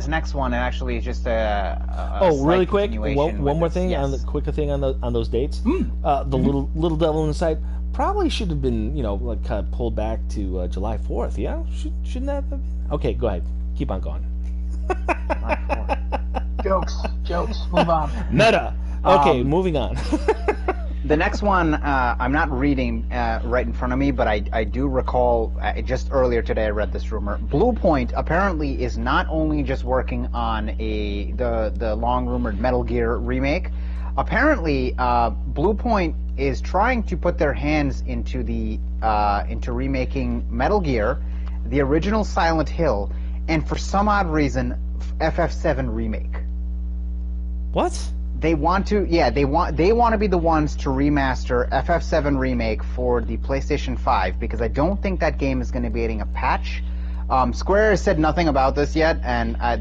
next one actually is just a Oh, slight really quick. continuation One with more this. thing Yes. on the quicker thing on those dates. The little devil inside probably should have been like kind of pulled back to July 4th. Yeah, shouldn't that have been? Okay, go ahead. Keep on going. Jokes. Move on. Meta. Okay, moving on. The next one, I'm not reading right in front of me, but I do recall just earlier today I read this rumor. Bluepoint apparently is not only just working on the long rumored Metal Gear remake. Apparently, Bluepoint is trying to put their hands into into remaking Metal Gear, the original Silent Hill, and for some odd reason, FF7 remake. What? They want to be the ones to remaster FF7 remake for the PlayStation 5 because I don't think that game is going to be getting a patch. Square has said nothing about this yet, and I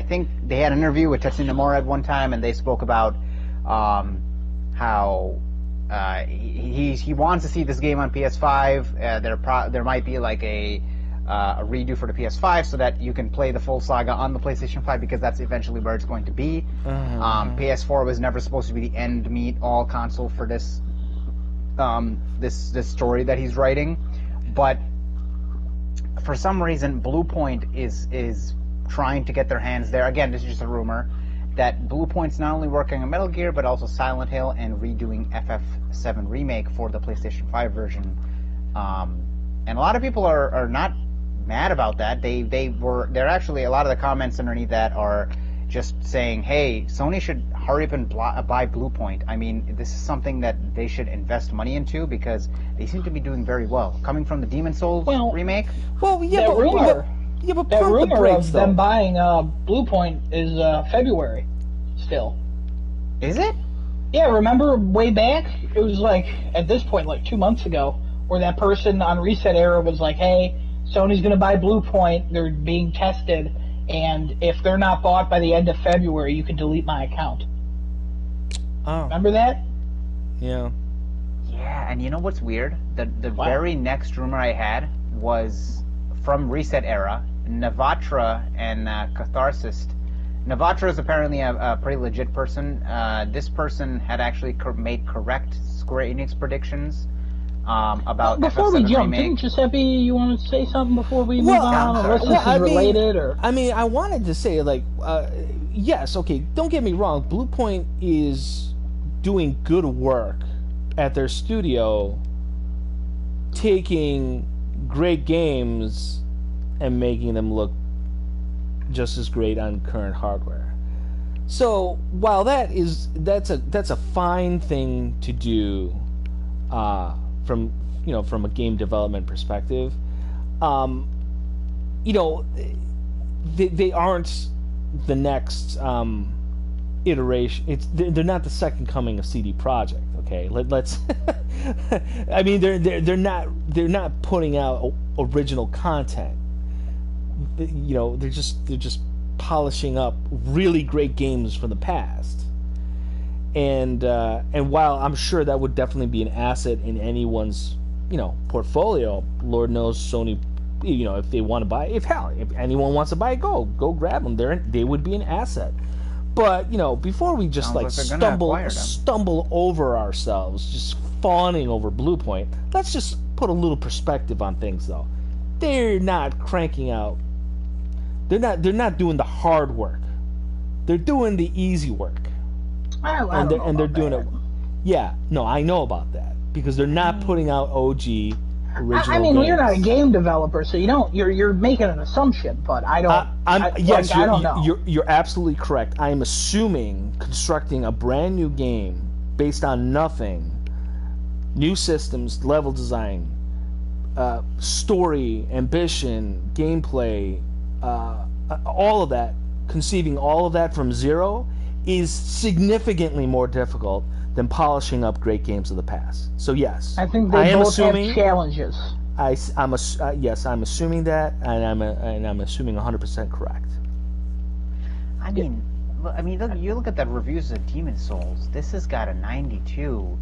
think they had an interview with Tetsuya Nomura at one time, and they spoke about how he wants to see this game on PS5. There might be like a redo for the PS5 so that you can play the full saga on the PlayStation 5 because that's eventually where it's going to be. PS4 was never supposed to be the end meet all console for this story that he's writing, but for some reason Bluepoint is trying to get their hands there. Again, this is just a rumor that Bluepoint's not only working on Metal Gear but also Silent Hill and redoing FF7 remake for the PlayStation 5 version. And a lot of people are not mad about that. They're actually, a lot of the comments underneath that are just saying, hey, Sony should hurry up and buy Bluepoint. I mean, this is something that they should invest money into because they seem to be doing very well. Coming from the Demon Souls remake. Well, yeah, That but rumor- but That pump the rumor brakes, of though. them buying Bluepoint is February still. Is it? Yeah, remember way back? It was like, at this point, like 2 months ago, where that person on Reset Era was like, hey, Sony's going to buy Bluepoint, they're being tested, and if they're not bought by the end of February, you can delete my account. Oh, Remember that? yeah. Yeah, and you know what's weird? The Wow. very next rumor I had was from Reset Era, Navatra and Catharsis. Navatra is apparently a pretty legit person. This person had actually made correct Square Enix predictions about Before we FF7 jump, remake. didn't Giuseppe, you want to say something before we move Well, on? I'm Unless sorry. this is related, or... I mean, I wanted to say, like, yes, okay, don't get me wrong, Bluepoint is doing good work at their studio, taking great games and making them look just as great on current hardware. So while that's a fine thing to do, from a game development perspective, they aren't the next iteration. They're not the second coming of CD Projekt. Okay, let's. I mean, they're not putting out original content. You know, they're just polishing up really great games from the past. And while I'm sure that would definitely be an asset in anyone's, you know, portfolio, Lord knows Sony, you know, if they want to buy, if anyone wants to buy it, go grab them. They would be an asset. But, you know, before we just stumble over ourselves, just fawning over Bluepoint, let's just put a little perspective on things, though. They're not cranking out. They're not doing the hard work. They're doing the easy work. And they're doing it. Yeah, no, I know about that because they're not putting out OG original. I mean, games. you're not a game developer, so you don't. You're making an assumption, but I don't. I don't know. You're absolutely correct. I am assuming constructing a brand new game based on nothing, new systems, level design, story, ambition, gameplay, all of that. Conceiving all of that from zero is significantly more difficult than polishing up great games of the past. So yes, I think they both have challenges. I'm assuming that, and I'm assuming 100% correct. I mean, look, you look at the reviews of Demon's Souls. This has got a 92,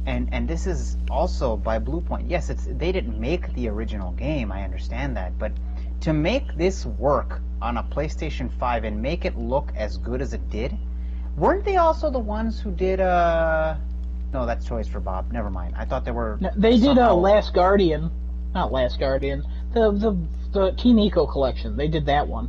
and this is also by Bluepoint. Yes, they didn't make the original game. I understand that, but to make this work on a PlayStation 5 and make it look as good as it did, weren't they also the ones who did no, that's Toys for Bob. Never mind. I thought they were. No, they did Last Guardian, not Last Guardian. The Team Eco collection. They did that one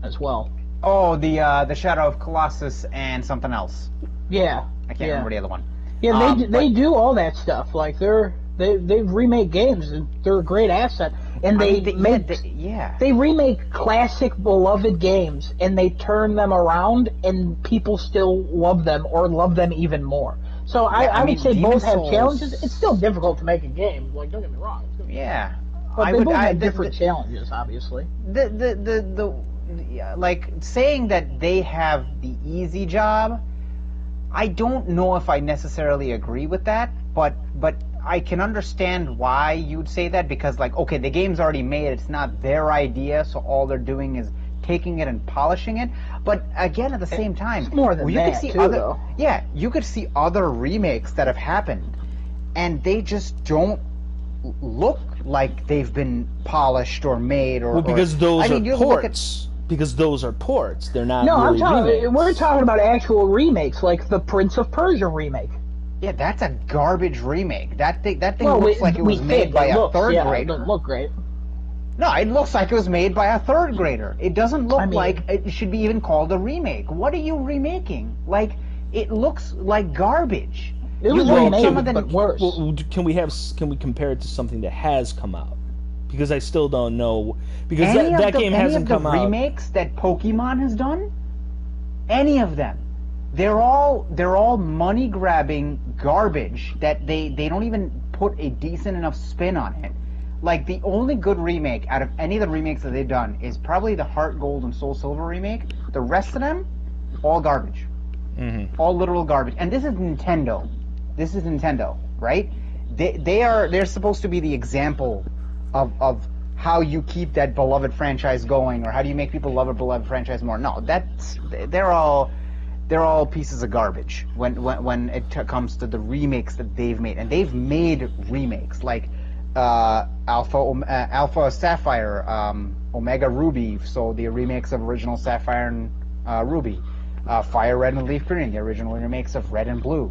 as well. Oh, the Shadow of Colossus and something else. Yeah. I can't remember the other one. Yeah, they do all that stuff. Like they remake games and they're a great asset. And they remake classic beloved games and they turn them around and people still love them or love them even more. So I would say both have challenges. It's still difficult to make a game. Like, don't get me wrong. But they both have different challenges, obviously. Like saying that they have the easy job, I don't know if I necessarily agree with that, but I can understand why you'd say that because, like, okay, the game's already made, it's not their idea, so all they're doing is taking it and polishing it. But again, at the same time, it's more than that, though. Yeah, you could see other remakes that have happened, and they just don't look like they've been polished or made or. Well, because those are ports. Because those are ports, they're not. No, remakes. We're talking about actual remakes, like the Prince of Persia remake. Yeah, that's a garbage remake. That thing looks like it was made by a third grader. It doesn't look great. No, it looks like it was made by a third grader. It doesn't look like it should be even called a remake. What are you remaking? Like, it looks like garbage. It was remade, but worse. Well, can we compare it to something that has come out? Because I still don't know. Because that game hasn't come out. Any of the remakes that Pokemon has done, any of them, they're all money grabbing garbage that they don't even put a decent enough spin on it. Like, the only good remake out of any of the remakes that they've done is probably the Heart Gold and Soul Silver remake. The rest of them, all garbage. Mm-hmm. All literal garbage. And this is Nintendo. Right? They're supposed to be the example of how you keep that beloved franchise going, or how do you make people love a beloved franchise more. No, they're all pieces of garbage when it comes to the remakes that they've made. And they've made remakes like Alpha Sapphire, Omega Ruby, so the remakes of original Sapphire and Ruby, Fire Red and Leaf Green, the original remakes of Red and Blue.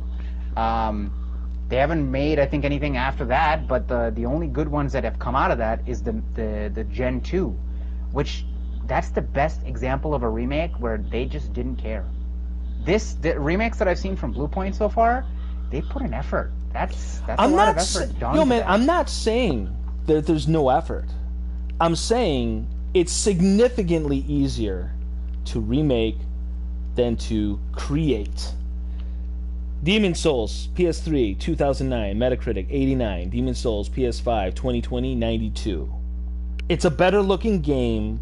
They haven't made, I think, anything after that, but the only good ones that have come out of that is the Gen 2, which that's the best example of a remake where they just didn't care. The remakes that I've seen from Bluepoint so far, they put an effort. That's a lot of effort done. Yo, man, I'm not saying that there's no effort. I'm saying it's significantly easier to remake than to create. Demon's Souls, PS3, 2009, Metacritic, 89. Demon's Souls, PS5, 2020, 92. It's a better looking game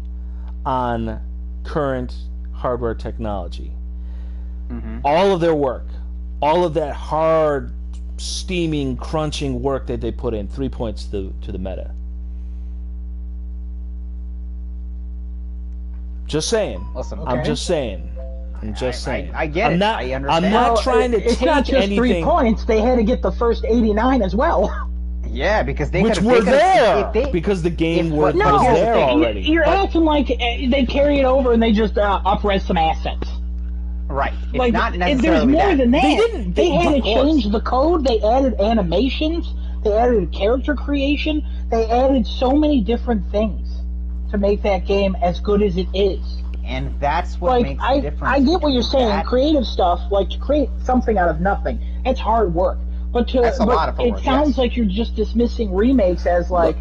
on current hardware technology. All of their work, all of that hard, steaming, crunching work that they put in, 3 points to the meta. Just saying. Listen, I'm okay. just saying. I'm just saying. I get it. I understand. I'm not trying to It's take not just anything. 3 points. They had to get the first 89 as well. Yeah, because they Which could've- were they could've- there if they- because the game if- was no, here's the there thing. already. You're acting like they carry it over and they just up-res some assets. Right. It's Like, not there's necessarily more that. than that. They didn't- They had to of course. change the code. They added animations. They added character creation. They added so many different things to make that game as good as it is. And that's what Like, makes the I difference. get what you're saying. That- Creative stuff, like to create something out of nothing, it's hard work. But That's a lot of it work, sounds yes. like you're just dismissing remakes as like,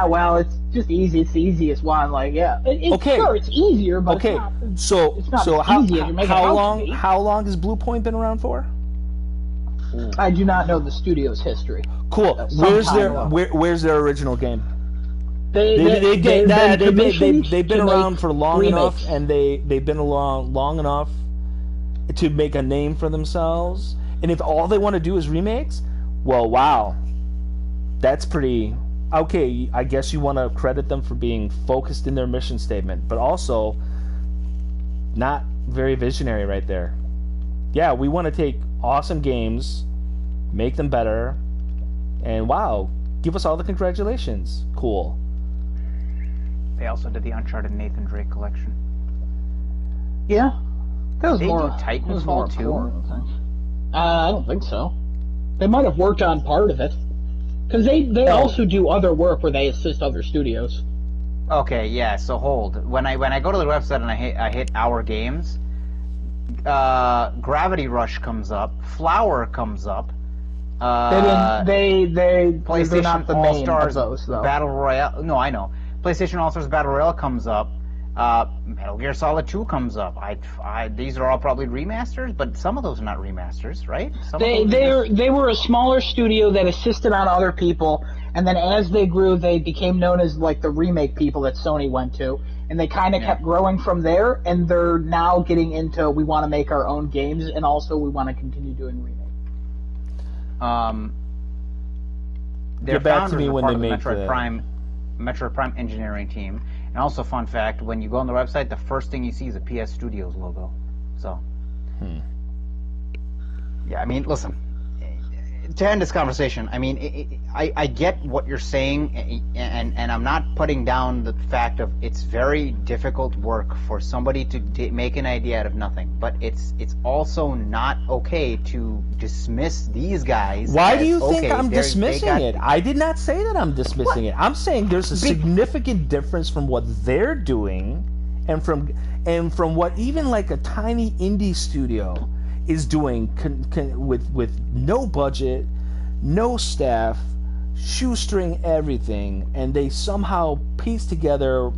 well, it's just easy. It's the easiest one. Like, yeah, Okay. Sure, it's easier, but Okay, it's not, so it's not as how easy as you make it out to be. how long has Blue Point been around for? I do not know the studio's history. Cool. Some Where's time their ago. where's their original game? They've They've been to around make for long remakes. enough, and they've been around long enough to make a name for themselves. And if all they want to do is remakes, well, wow, that's pretty okay. I guess you want to credit them for being focused in their mission statement, but also not very visionary right there. Yeah, we want to take awesome games, make them better, and wow, give us all the congratulations. Cool. They also did the Uncharted Nathan Drake collection. Yeah, that was They more. do that was Titanfall more too? important, I think. I don't think so. They might have worked on part of it, because they also do other work where they assist other studios. Okay, yeah. So hold. When I go to the website and I hit Our Games, Gravity Rush comes up, Flower comes up. They're PlayStation not the All main Stars of those though. Battle Royale. No, I know. PlayStation All Stars Battle Royale comes up. Metal Gear Solid 2 comes up. These are all probably remasters, but some of those are not remasters, right? Some of those are just- They were a smaller studio that assisted on other people, and then as they grew, they became known as like the remake people that Sony went to, and they kind of kept growing from there. And they're now getting into we want to make our own games, and also we want to continue doing remake. Their Get back to founders me are when part they of the make Metroid Prime engineering team. And also, fun fact: when you go on the website, the first thing you see is a PS Studios logo. So, yeah, I mean, listen. To end this conversation, I mean, I get what you're saying, and I'm not putting down the fact of it's very difficult work for somebody to make an idea out of nothing. But it's also not okay to dismiss these guys. Why as, do you think okay, I'm they dismissing got- it? I did not say that I'm dismissing it. I'm saying there's a significant difference from what they're doing and from what even like a tiny indie studio is doing with no budget, no staff, shoestring everything, and they somehow piece together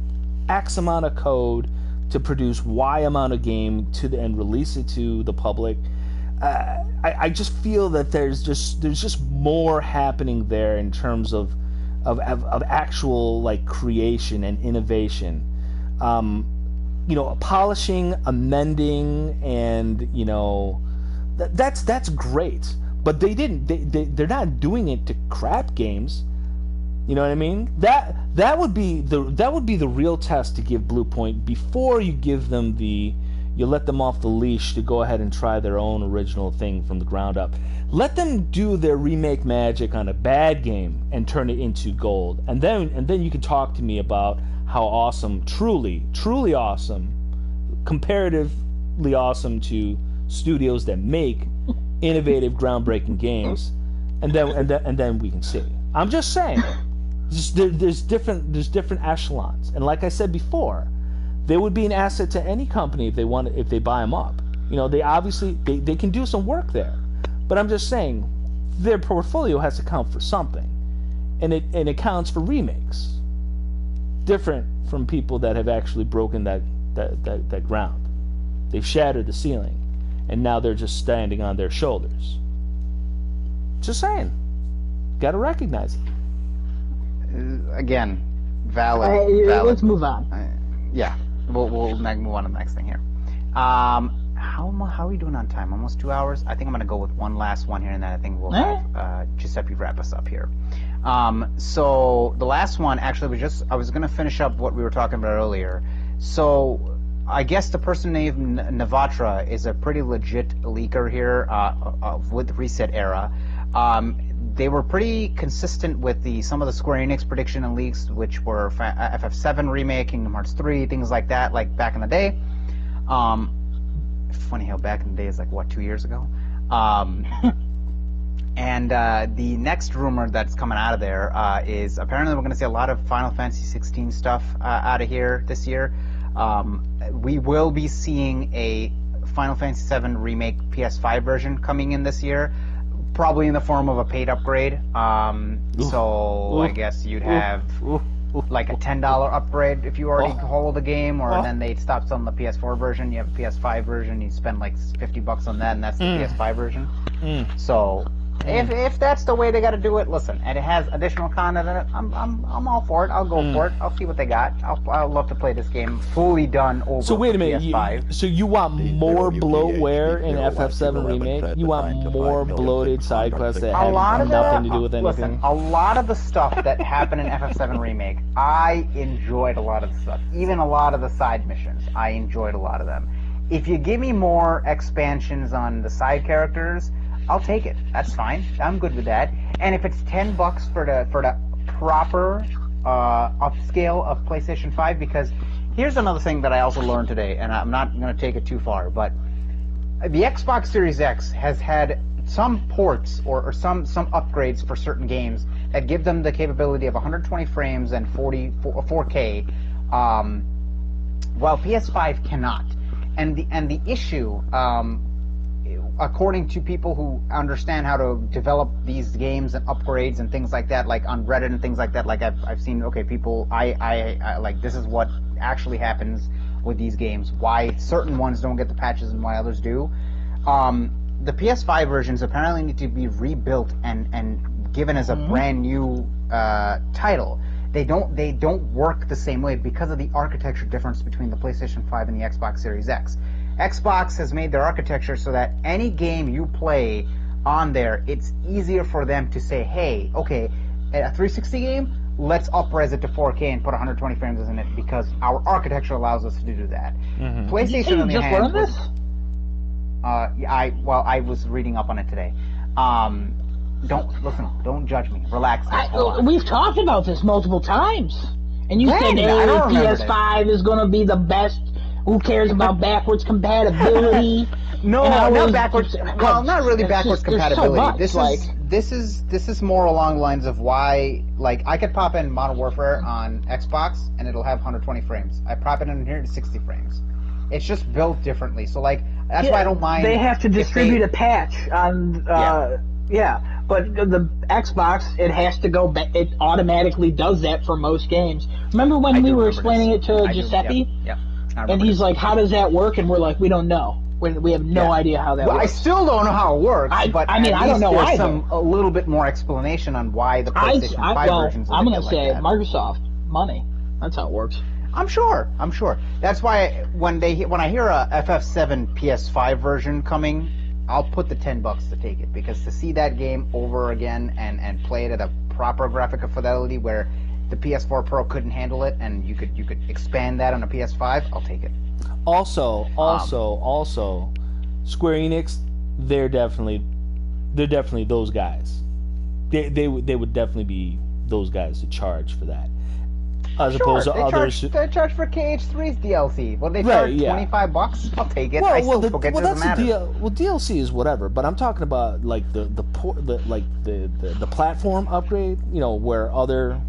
X amount of code to produce Y amount of game and release it to the public. I just feel that there's just more happening there in terms of actual like creation and innovation. Polishing, amending, and that's great. But they're not doing it to crap games. You know what I mean? That would be the real test to give Blue Point before you give them you let them off the leash to go ahead and try their own original thing from the ground up. Let them do their remake magic on a bad game and turn it into gold. And then you can talk to me about how awesome, truly awesome, comparatively awesome to studios that make innovative, groundbreaking games, and then we can see. I'm just saying, there's different echelons, and like I said before, they would be an asset to any company if they buy them up. They obviously they can do some work there, but I'm just saying their portfolio has to count for something, and it counts for remakes, different from people that have actually broken that ground. They've shattered the ceiling, and now they're just standing on their shoulders. Just saying, got to recognize it. Again, valid. Let's move on. Yeah, we'll move on to the next thing here. How how are we doing on time? Almost 2 hours. I think I'm gonna go with one last one here, and then I think we'll have Giuseppe wrap us up here. So the last one actually I was gonna finish up what we were talking about earlier. So I guess the person named Navatra is a pretty legit leaker here with Reset Era. They were pretty consistent with some of the Square Enix prediction and leaks, which were FF7 remake, Kingdom Hearts 3, things like that, like back in the day. Funny how back in the day is like, what, 2 years ago? And the next rumor that's coming out of there is apparently we're going to see a lot of Final Fantasy 16 stuff out of here this year. We will be seeing a Final Fantasy 7 remake PS5 version coming in this year, probably in the form of a paid upgrade. I guess you'd have like a $10 upgrade if you already hold the game, or then they'd stop selling the PS4 version. You have a PS5 version, you spend like $50 on that, and that's the PS5 version. So if that's the way they got to do it, listen, and it has additional content in it, I'm all for it. I'll go for it. I'll see what they got. I'll love to play this game fully done over. So wait a minute, PS5. so you want more bloatware in FF7 remake? You want more bloated side quests that have nothing to do with anything? Listen, a lot of the stuff that happened in FF7 remake, I enjoyed a lot of the stuff. Even a lot of the side missions, I enjoyed a lot of them. If you give me more expansions on the side characters, I'll take it. That's fine. I'm good with that. And if it's $10 for the proper upscale of PlayStation 5, because here's another thing that I also learned today, and I'm not going to take it too far, but the Xbox Series X has had some ports or some upgrades for certain games that give them the capability of 120 frames and 4K, while PS5 cannot. And the issue, according to people who understand how to develop these games and upgrades and things like that, like on Reddit and things like that, like I've seen, people, I like, this is what actually happens with these games, why certain ones don't get the patches and why others do. The PS5 versions apparently need to be rebuilt and given as a brand new title. They don't work the same way because of the architecture difference between the PlayStation 5 and the Xbox Series X. Xbox has made their architecture so that any game you play on there, it's easier for them to say, hey, okay, a 360 game, let's up-res it to 4K and put 120 frames in it because our architecture allows us to do that. PlayStation, on the other hand, this? I was reading up on it today. Don't judge me. Relax. We've talked about this multiple times, and you said, hey, PS5 is going to be the best. Who cares about backwards compatibility? Not backwards. Well, not really backwards compatibility. So much, this is more along the lines of why. Like, I could pop in Modern Warfare on Xbox and it'll have 120 frames. I pop it in here to 60 frames. It's just built differently. So like that's why I don't mind. They have to distribute a patch on. But the Xbox, it has to go back. It automatically does that for most games. Remember when we were explaining it to Giuseppe? Yep. And he's like, how does that work? And we're like, we don't know. We have no idea how that works. I still don't know how it works, but I don't know there's either. A little bit more explanation on why the PlayStation 5 versions I'm going to say like Microsoft money. That's how it works. I'm sure. That's why when I hear a FF7 PS5 version coming, I'll put the $10 to take it, because to see that game over again and play it at a proper graphical fidelity where the PS4 Pro couldn't handle it, and you could expand that on a PS5, I'll take it. Also, Square Enix, they're definitely those guys. They would definitely be those guys to charge for that, as opposed to others. They charge for KH3's DLC. Well, they charge $25. I'll take it. DLC is whatever, but I'm talking about like the platform upgrade. Where other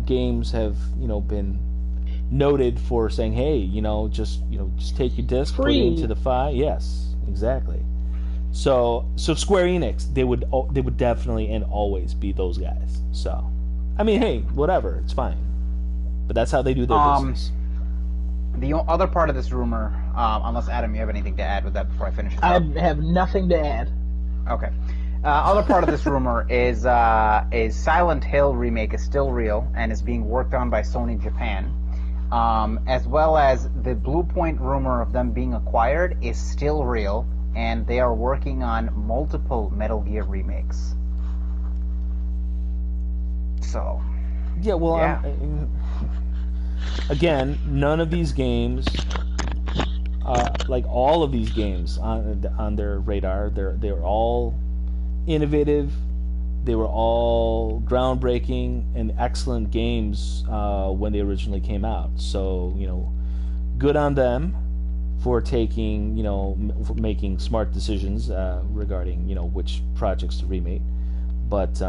games have been noted for saying, hey, just take your disc, put it into the file. Yes, exactly. So Square Enix, they would definitely and always be those guys. So, I mean, hey, whatever, it's fine. But that's how they do their business. The other part of this rumor, unless Adam, you have anything to add with that before I finish this up? I have nothing to add. Okay. Other part of this rumor is Silent Hill remake is still real and is being worked on by Sony Japan. as well as the Blue Point rumor of them being acquired is still real, and they are working on multiple Metal Gear remakes. So, Yeah, well, Yeah. Again, none of these games, like all of these games on their radar, they're all innovative. They were all groundbreaking and excellent games when they originally came out. So, good on them for taking, for making smart decisions regarding, which projects to remake. But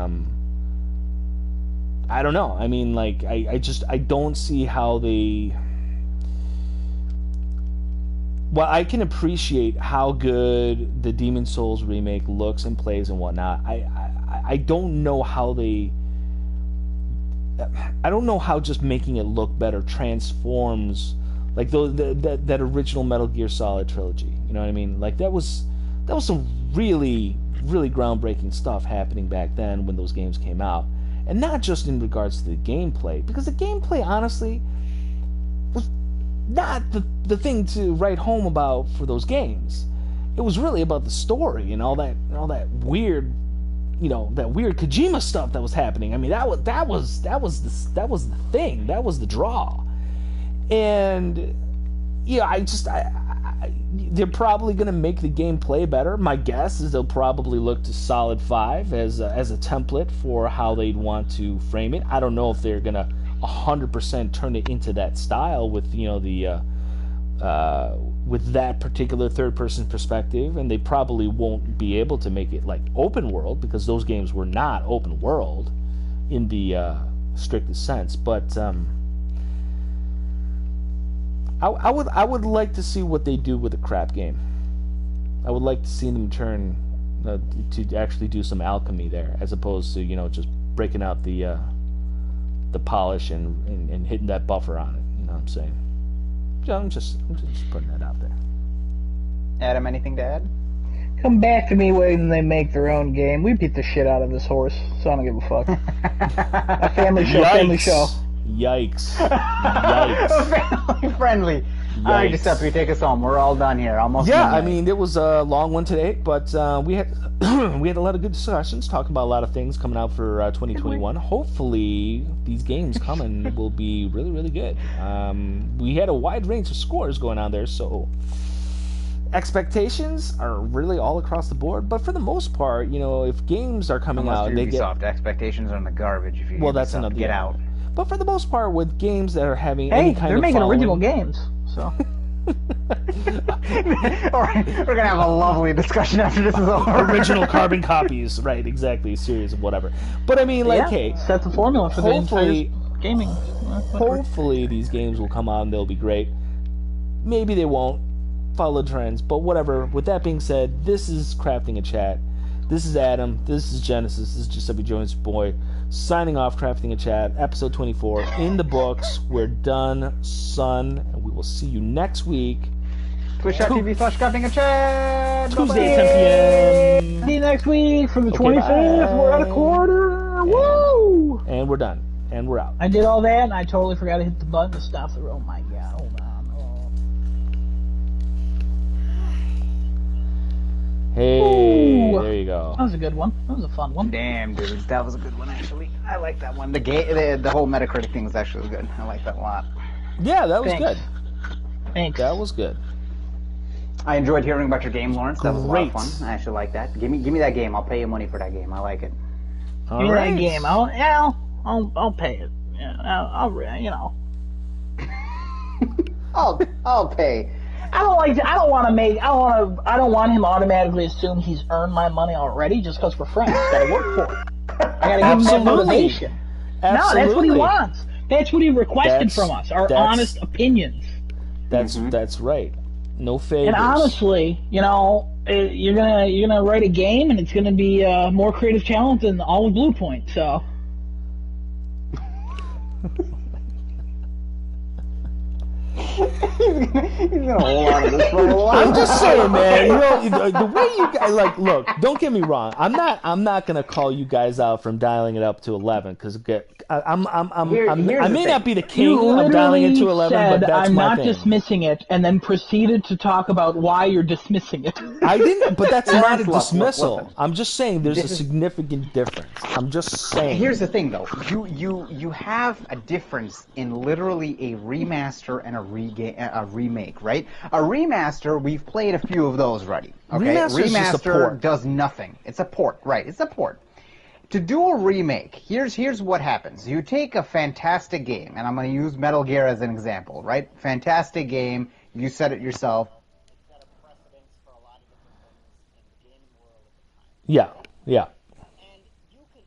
I don't know. I mean, like, I don't see how they. Well, I can appreciate how good the Demon's Souls remake looks and plays and whatnot. I don't know how they. I don't know how just making it look better transforms, like that original Metal Gear Solid trilogy. You know what I mean? Like that was some really groundbreaking stuff happening back then when those games came out, and not just in regards to the gameplay, because the gameplay honestly was not the thing to write home about for those games. It was really about the story and all that weird, that weird Kojima stuff that was happening. I mean, that was the thing. That was the draw. And they're probably going to make the gameplay better. My guess is they'll probably look to Solid 5 as a template for how they'd want to frame it. I don't know if they're going to 100% turn it into that style with with that particular third-person perspective, and they probably won't be able to make it like open world, because those games were not open world in the strictest sense. But I would like to see what they do with a crap game. I would like to see them turn to actually do some alchemy there, as opposed to just breaking out the polish and hitting that buffer on it. You know what I'm saying? So I'm just putting that out there. Adam, anything to add? Come back to me when they make their own game. We beat the shit out of this horse, so I don't give a fuck. A family show, family show. Yikes. Family friendly. All right, Giuseppe, take us home. We're all done here. Almost. Yeah, midnight. I mean, it was a long one today, but we had we had a lot of good discussions, talking about a lot of things coming out for 2021. Hopefully, these games coming will be really good. We had a wide range of scores going on there, so expectations are really all across the board. But for the most part, if games are coming out, they get Ubisoft. Expectations are in the garbage. If you that's another get out. But for the most part, with games that are having any kind they're of making following, original games, so. All right, we're gonna have a lovely discussion after this is over. Original carbon copies, right? Exactly, series of whatever. But I mean, like, hey, set the formula for hopefully, the entire gaming. Hopefully, these games will come out and they'll be great. Maybe they won't follow trends, but whatever. With that being said, this is Crafting a Chat. This is Adam. This is Genesis. This is Giuseppe Jones' boy. Signing off, Crafting a Chat, episode 24 in the books. We're done, son, and we will see you next week. Twitch.tv/craftingachat. Tuesday, 10 p.m. See you next week for the 25th. bye. We're at a quarter. Woo! And we're done. And we're out. I did all that, and I totally forgot to hit the button to stop the. Oh my god! Hold on. Hey, Ooh. there you go. That was a good one. That was a fun one. Damn, dude, that was a good one actually. I like that one. The whole Metacritic thing was actually good. I like that a lot. Yeah, that was Thanks. good. Thanks. That was good. I enjoyed hearing about your game, Lawrence. That was a lot of Great. fun. I actually like that. Give me that game. I'll pay you money for that game. I like it. Give me that game. I'll pay it. Yeah, I'll I'll pay. I don't want him automatically assume he's earned my money already just because we're friends. Gotta work for it. I gotta give him that motivation. No, that's what he wants. That's what he requested from us. Our honest opinions. That's right. No favors. And honestly, you're gonna write a game, and it's gonna be more creative talent than all of Blue Point. So. He's gonna hold on to this for a while. I'm just saying, man. The way you guys look. Don't get me wrong. I'm not gonna call you guys out from dialing it up to 11 because I may not be the king You of dialing literally into 11, said, but that's I'm my not thing. dismissing it, and then proceeded to talk about why you're dismissing it. I didn't, but that's not a Look, dismissal. listen. I'm just saying there's a This is- significant difference. I'm just saying. Here's the thing, though. You have a difference in literally a remaster and a remake, right? A remaster, we've played a few of those already. Okay, Remaster is just a port. does nothing. It's a port, right? It's a port. To do a remake, here's what happens. You take a fantastic game, and I'm going to use Metal Gear as an example, right? Fantastic game. You said it yourself. It set a precedence for a lot of different things in the gaming world at the time. Yeah.